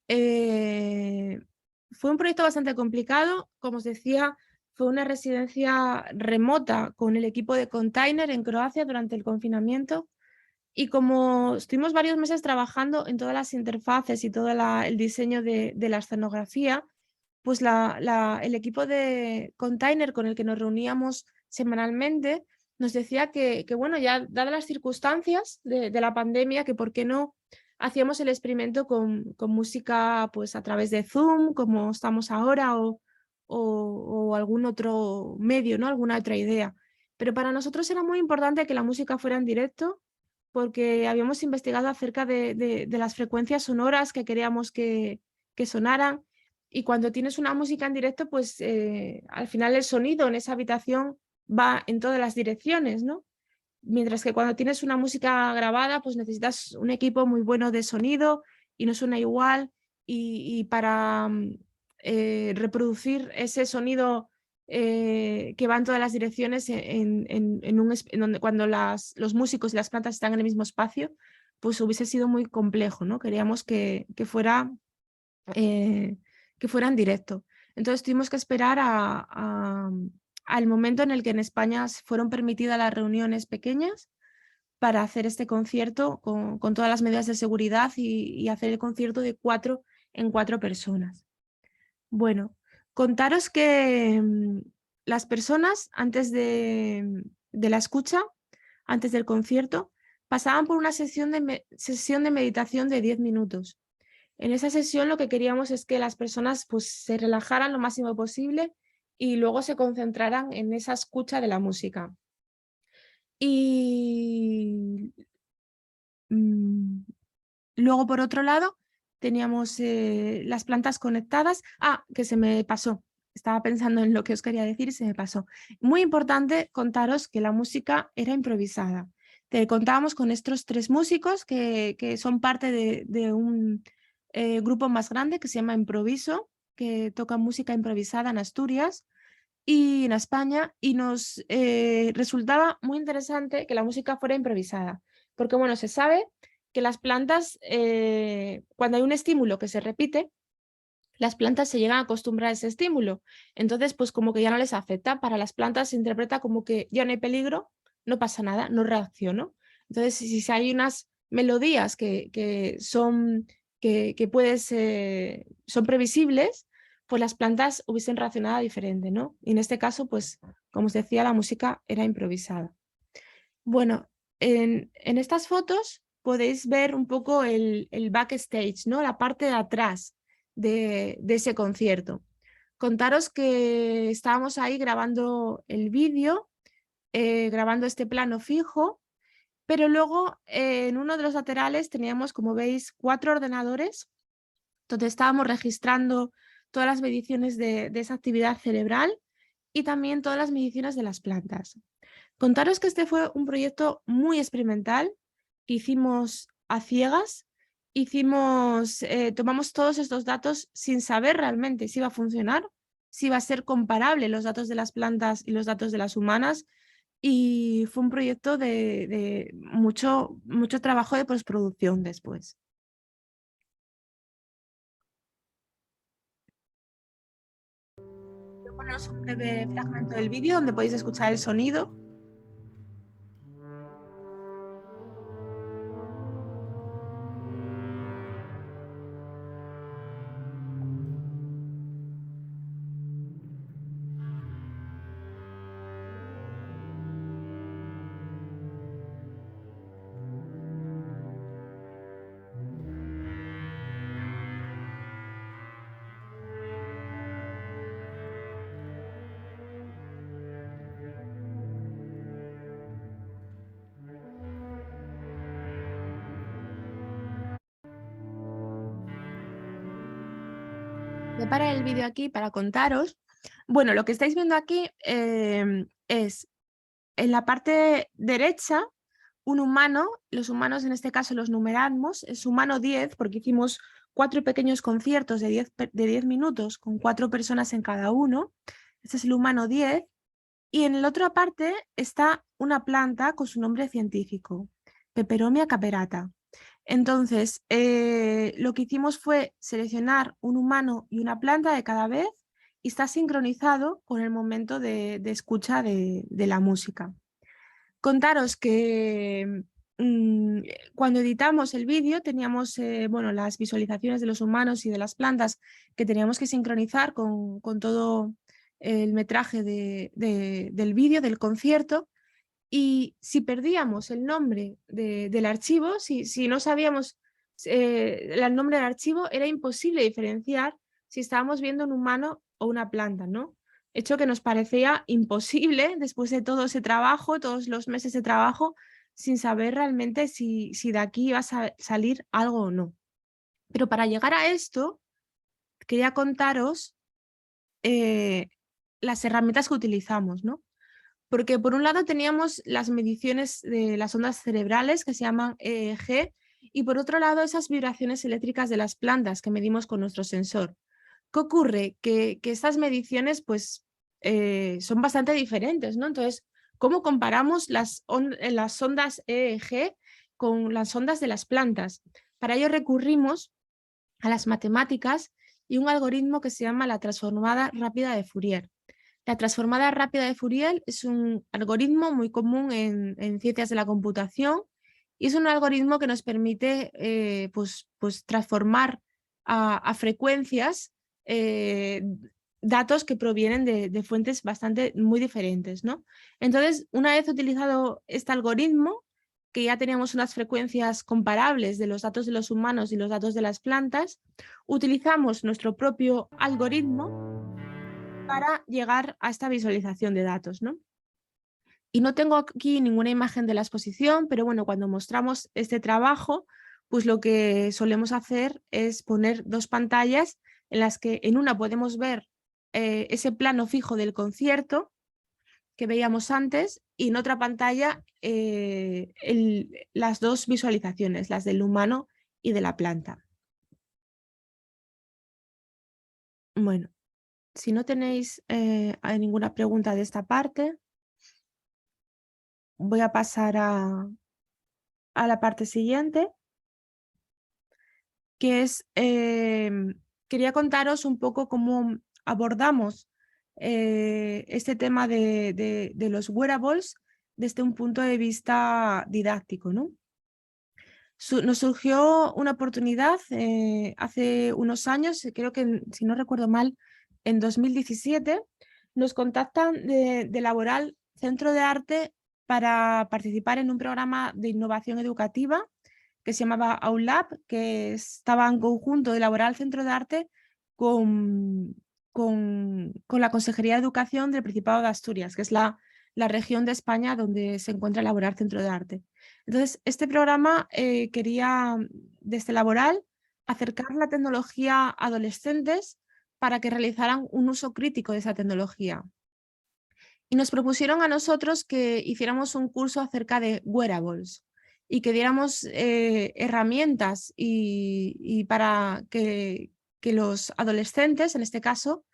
B: Fue un proyecto bastante complicado, como os decía, fue una residencia remota con el equipo de Container en Croacia durante el confinamiento y como estuvimos varios meses trabajando en todas las interfaces y todo el diseño de la escenografía, pues el equipo de Container con el que nos reuníamos semanalmente nos decía que bueno, ya dadas las circunstancias de la pandemia, que por qué no hacíamos el experimento con música pues a través de Zoom, como estamos ahora, o algún otro medio, ¿no? Alguna otra idea. Pero para nosotros era muy importante que la música fuera en directo, porque habíamos investigado acerca de las frecuencias sonoras que queríamos que sonaran. Y cuando tienes una música en directo, pues al final el sonido en esa habitación va en todas las direcciones, ¿no? Mientras que cuando tienes una música grabada, pues necesitas un equipo muy bueno de sonido y no suena igual. Y para reproducir ese sonido que va en todas las direcciones cuando los músicos y las plantas están en el mismo espacio, pues hubiese sido muy complejo, ¿no? Queríamos que fuera en directo. Entonces tuvimos que esperar al momento en el que en España fueron permitidas las reuniones pequeñas para hacer este concierto con todas las medidas de seguridad y hacer el concierto de 4 en 4 personas. Bueno, contaros que las personas antes de la escucha, antes del concierto, pasaban por una sesión de meditación de 10 minutos. En esa sesión lo que queríamos es que las personas pues, se relajaran lo máximo posible y luego se concentraran en esa escucha de la música. Y luego, por otro lado, teníamos las plantas conectadas. Ah, que se me pasó. Estaba pensando en lo que os quería decir y se me pasó. Muy importante contaros que la música era improvisada. Contábamos con estos 3 músicos que son parte de un grupo más grande que se llama Improviso, que toca música improvisada en Asturias y en España, y nos resultaba muy interesante que la música fuera improvisada, porque bueno, se sabe que las plantas, cuando hay un estímulo que se repite, las plantas se llegan a acostumbrar a ese estímulo. Entonces, pues como que ya no les afecta. Para las plantas se interpreta como que ya no hay peligro, no pasa nada, no reacciono. Entonces, si hay unas melodías que son son previsibles, pues las plantas hubiesen reaccionado diferente, ¿no? Y en este caso, pues, como os decía, la música era improvisada. Bueno, en estas fotos podéis ver un poco el backstage, ¿no? La parte de atrás de ese concierto. Contaros que estábamos ahí grabando el vídeo, grabando este plano fijo, pero luego en uno de los laterales teníamos, como veis, 4 ordenadores donde estábamos registrando todas las mediciones de esa actividad cerebral y también todas las mediciones de las plantas. Contaros que este fue un proyecto muy experimental que hicimos a ciegas, tomamos todos estos datos sin saber realmente si iba a funcionar, si iba a ser comparable los datos de las plantas y los datos de las humanas, y fue un proyecto de mucho trabajo de postproducción después. Voy a poneros un breve fragmento del vídeo donde podéis escuchar el sonido. a parar el vídeo aquí para contaros. Bueno, lo que estáis viendo aquí es en la parte derecha un humano, los humanos en este caso los numeramos, es humano 10 porque hicimos 4 pequeños conciertos de 10 minutos con 4 personas en cada uno. Este es el humano 10. Y en la otra parte está una planta con su nombre científico, Peperomia caperata. Entonces, lo que hicimos fue seleccionar un humano y una planta de cada vez y está sincronizado con el momento de escucha de la música. Contaros que cuando editamos el vídeo teníamos bueno, las visualizaciones de los humanos y de las plantas que teníamos que sincronizar con todo el metraje del vídeo, del concierto, y si perdíamos el nombre del archivo, si no sabíamos el nombre del archivo, era imposible diferenciar si estábamos viendo un humano o una planta, ¿no? Hecho que nos parecía imposible después de todo ese trabajo, todos los meses de trabajo, sin saber realmente si de aquí iba a salir algo o no. Pero para llegar a esto, quería contaros las herramientas que utilizamos, ¿no? Porque por un lado teníamos las mediciones de las ondas cerebrales que se llaman EEG y por otro lado esas vibraciones eléctricas de las plantas que medimos con nuestro sensor. ¿Qué ocurre? Que estas mediciones pues, son bastante diferentes, ¿no? Entonces, ¿cómo comparamos las ondas EEG con las ondas de las plantas? Para ello recurrimos a las matemáticas y un algoritmo que se llama la transformada rápida de Fourier. La transformada rápida de Fourier es un algoritmo muy común en ciencias de la computación y es un algoritmo que nos permite pues transformar a frecuencias datos que provienen de fuentes muy diferentes, ¿no? Entonces, una vez utilizado este algoritmo, que ya teníamos unas frecuencias comparables de los datos de los humanos y los datos de las plantas, utilizamos nuestro propio algoritmo para llegar a esta visualización de datos, ¿no? Y no tengo aquí ninguna imagen de la exposición, pero bueno, cuando mostramos este trabajo, pues lo que solemos hacer es poner 2 pantallas en las que en una podemos ver ese plano fijo del concierto que veíamos antes y en otra pantalla las 2 visualizaciones, las del humano y de la planta. Bueno, si no tenéis ninguna pregunta de esta parte, voy a pasar a la parte siguiente, que es, quería contaros un poco cómo abordamos este tema de los wearables desde un punto de vista didáctico, ¿no? Nos surgió una oportunidad hace unos años, creo que si no recuerdo mal, en 2017, nos contactan de Laboral Centro de Arte para participar en un programa de innovación educativa que se llamaba AULab, que estaba en conjunto de Laboral Centro de Arte con la Consejería de Educación del Principado de Asturias, que es la región de España donde se encuentra Laboral Centro de Arte. Entonces, este programa quería, desde Laboral, acercar la tecnología a adolescentes para que realizaran un uso crítico de esa tecnología. Y nos propusieron a nosotros que hiciéramos un curso acerca de wearables y que diéramos herramientas y para que los adolescentes, en este caso,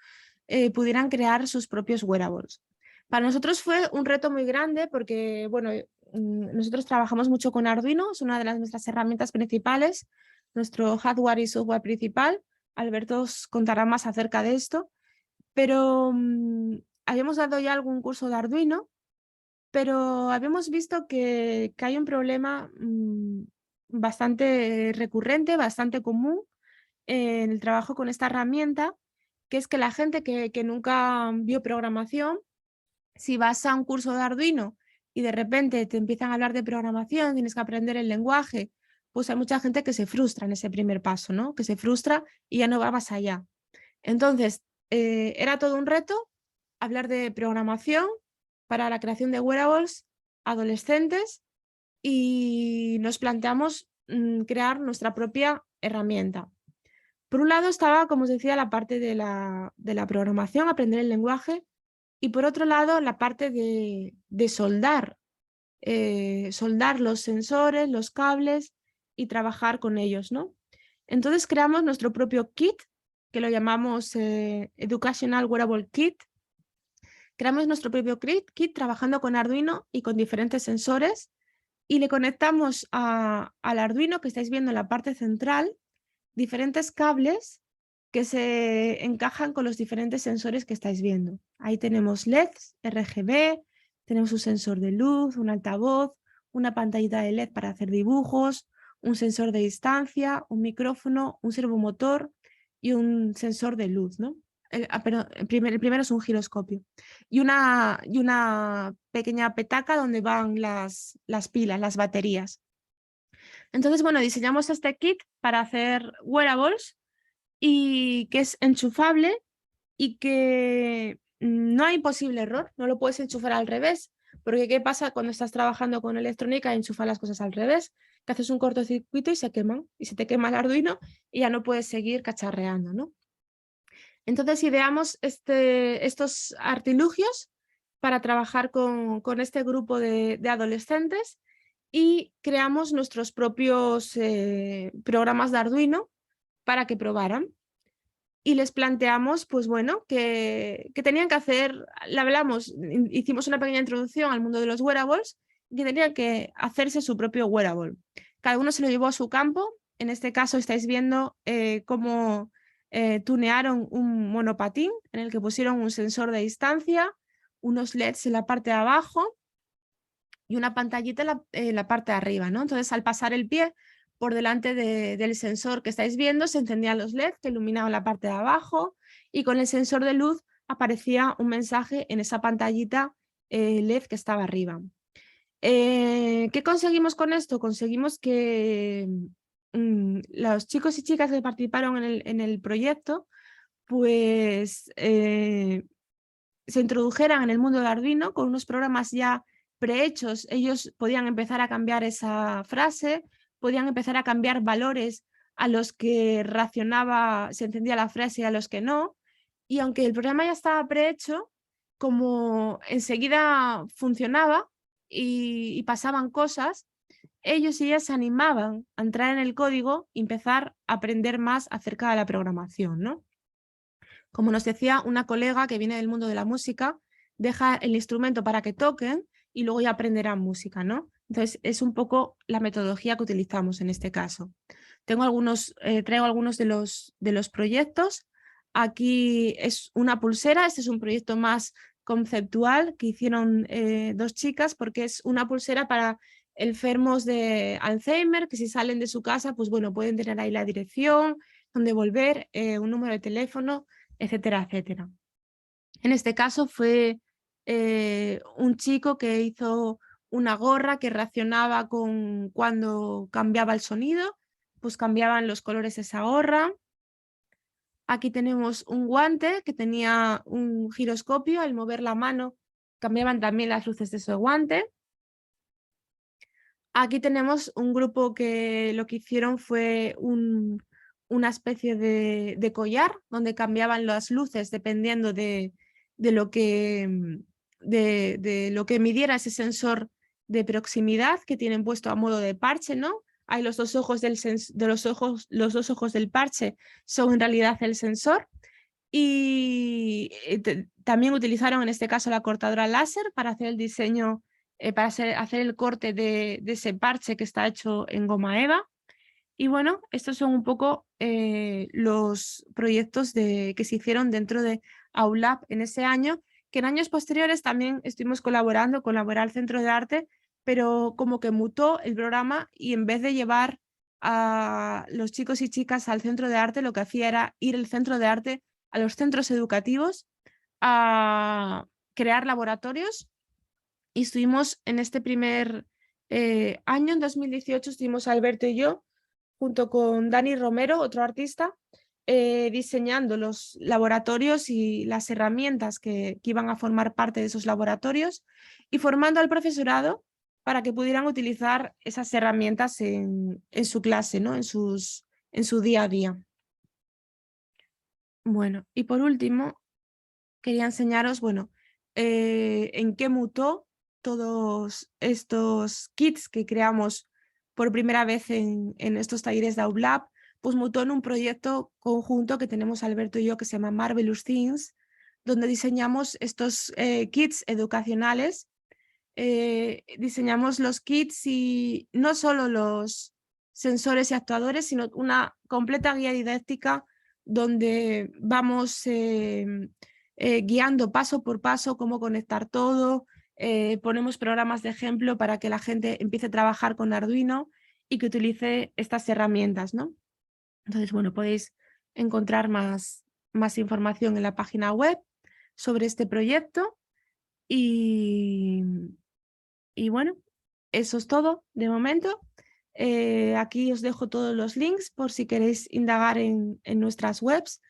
B: pudieran crear sus propios wearables. Para nosotros fue un reto muy grande porque, bueno, nosotros trabajamos mucho con Arduino, es una de nuestras herramientas principales, nuestro hardware y software principal. Alberto os contará más acerca de esto, pero habíamos dado ya algún curso de Arduino, pero habíamos visto que hay un problema bastante recurrente, bastante común en el trabajo con esta herramienta, que es que la gente que nunca vio programación, si vas a un curso de Arduino y de repente te empiezan a hablar de programación, tienes que aprender el lenguaje, pues hay mucha gente que se frustra en ese primer paso, ¿no? Que se frustra y ya no va más allá. Entonces, era todo un reto hablar de programación para la creación de wearables adolescentes y nos planteamos crear nuestra propia herramienta. Por un lado estaba, como os decía, la parte de la programación, aprender el lenguaje, y por otro lado la parte de soldar, soldar los sensores, los cables y trabajar con ellos, ¿no? Entonces creamos nuestro propio kit, que lo llamamos Educational Wearable Kit. Creamos nuestro propio kit trabajando con Arduino y con diferentes sensores, y le conectamos al Arduino, que estáis viendo en la parte central, diferentes cables que se encajan con los diferentes sensores que estáis viendo. Ahí tenemos LEDs, RGB, tenemos un sensor de luz, un altavoz, una pantallita de LED para hacer dibujos, un sensor de distancia, un micrófono, un servomotor y un sensor de luz, ¿no? Perdón, el primero es un giroscopio. Y una pequeña petaca donde van las pilas, las baterías. Entonces, bueno, diseñamos este kit para hacer wearables y que es enchufable y que no hay posible error, no lo puedes enchufar al revés, porque ¿qué pasa cuando estás trabajando con electrónica y enchufas las cosas al revés? Que haces un cortocircuito y se queman, y se te quema el Arduino y ya no puedes seguir cacharreando, ¿no? Entonces ideamos estos artilugios para trabajar con este grupo de adolescentes y creamos nuestros propios programas de Arduino para que probaran. Y les planteamos, pues bueno, que tenían que hacer, le hablamos, hicimos una pequeña introducción al mundo de los wearables, que tenían que hacerse su propio wearable. Cada uno se lo llevó a su campo. En este caso estáis viendo cómo tunearon un monopatín en el que pusieron un sensor de distancia, unos LEDs en la parte de abajo y una pantallita en la parte de arriba, ¿no? Entonces, al pasar el pie por delante del sensor que estáis viendo, se encendían los LEDs que iluminaban la parte de abajo, y con el sensor de luz aparecía un mensaje en esa pantallita LED que estaba arriba. ¿Qué conseguimos con esto? Conseguimos que los chicos y chicas que participaron en el proyecto pues se introdujeran en el mundo de Arduino con unos programas ya prehechos. Ellos podían empezar a cambiar esa frase, podían empezar a cambiar valores a los que se encendía la frase y a los que no. Y aunque el programa ya estaba prehecho, como enseguida funcionaba y pasaban cosas, ellos y ellas se animaban a entrar en el código y empezar a aprender más acerca de la programación, ¿no? Como nos decía una colega que viene del mundo de la música, deja el instrumento para que toquen y luego ya aprenderán música, ¿no? Entonces es un poco la metodología que utilizamos en este caso. Traigo algunos de los proyectos. Aquí es una pulsera, este es un proyecto más conceptual que hicieron dos chicas, porque es una pulsera para enfermos de Alzheimer, que si salen de su casa, pues bueno, pueden tener ahí la dirección, dónde volver, un número de teléfono, etcétera, etcétera. En este caso fue un chico que hizo una gorra que reaccionaba con cuando cambiaba el sonido, pues cambiaban los colores de esa gorra. Aquí tenemos un guante que tenía un giroscopio, al mover la mano cambiaban también las luces de ese guante. Aquí tenemos un grupo que lo que hicieron fue una especie de collar donde cambiaban las luces dependiendo de lo que midiera ese sensor de proximidad que tienen puesto a modo de parche, ¿no? Hay los dos ojos los dos ojos del parche son en realidad el sensor. Y también utilizaron en este caso la cortadora láser para hacer el diseño, para hacer el corte de ese parche que está hecho en goma eva. Y bueno, estos son un poco los proyectos que se hicieron dentro de AULAB en ese año, que en años posteriores también estuvimos colaborando con Laboral Centro de Arte, pero como que mutó el programa y en vez de llevar a los chicos y chicas al centro de arte, lo que hacía era ir el centro de arte a los centros educativos a crear laboratorios. Y estuvimos en este primer año, en 2018, estuvimos Alberto y yo, junto con Dani Romero, otro artista, diseñando los laboratorios y las herramientas que iban a formar parte de esos laboratorios y formando al profesorado para que pudieran utilizar esas herramientas en su clase, ¿no? en su día a día. Bueno, y por último, quería enseñaros, bueno, en qué mutó todos estos kits que creamos por primera vez en estos talleres de AULab, pues mutó en un proyecto conjunto que tenemos Alberto y yo que se llama Marvelous Things, donde diseñamos estos kits educacionales. Diseñamos los kits y no solo los sensores y actuadores, sino una completa guía didáctica donde vamos guiando paso por paso cómo conectar todo, ponemos programas de ejemplo para que la gente empiece a trabajar con Arduino y que utilice estas herramientas, ¿no? Entonces, bueno, podéis encontrar más información en la página web sobre este proyecto y bueno, eso es todo de momento. Aquí os dejo todos los links por si queréis indagar en nuestras webs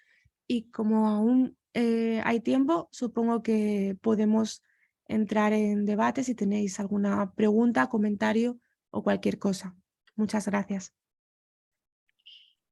B: y como aún hay tiempo, supongo que podemos entrar en debate si tenéis alguna pregunta, comentario o cualquier cosa. Muchas gracias.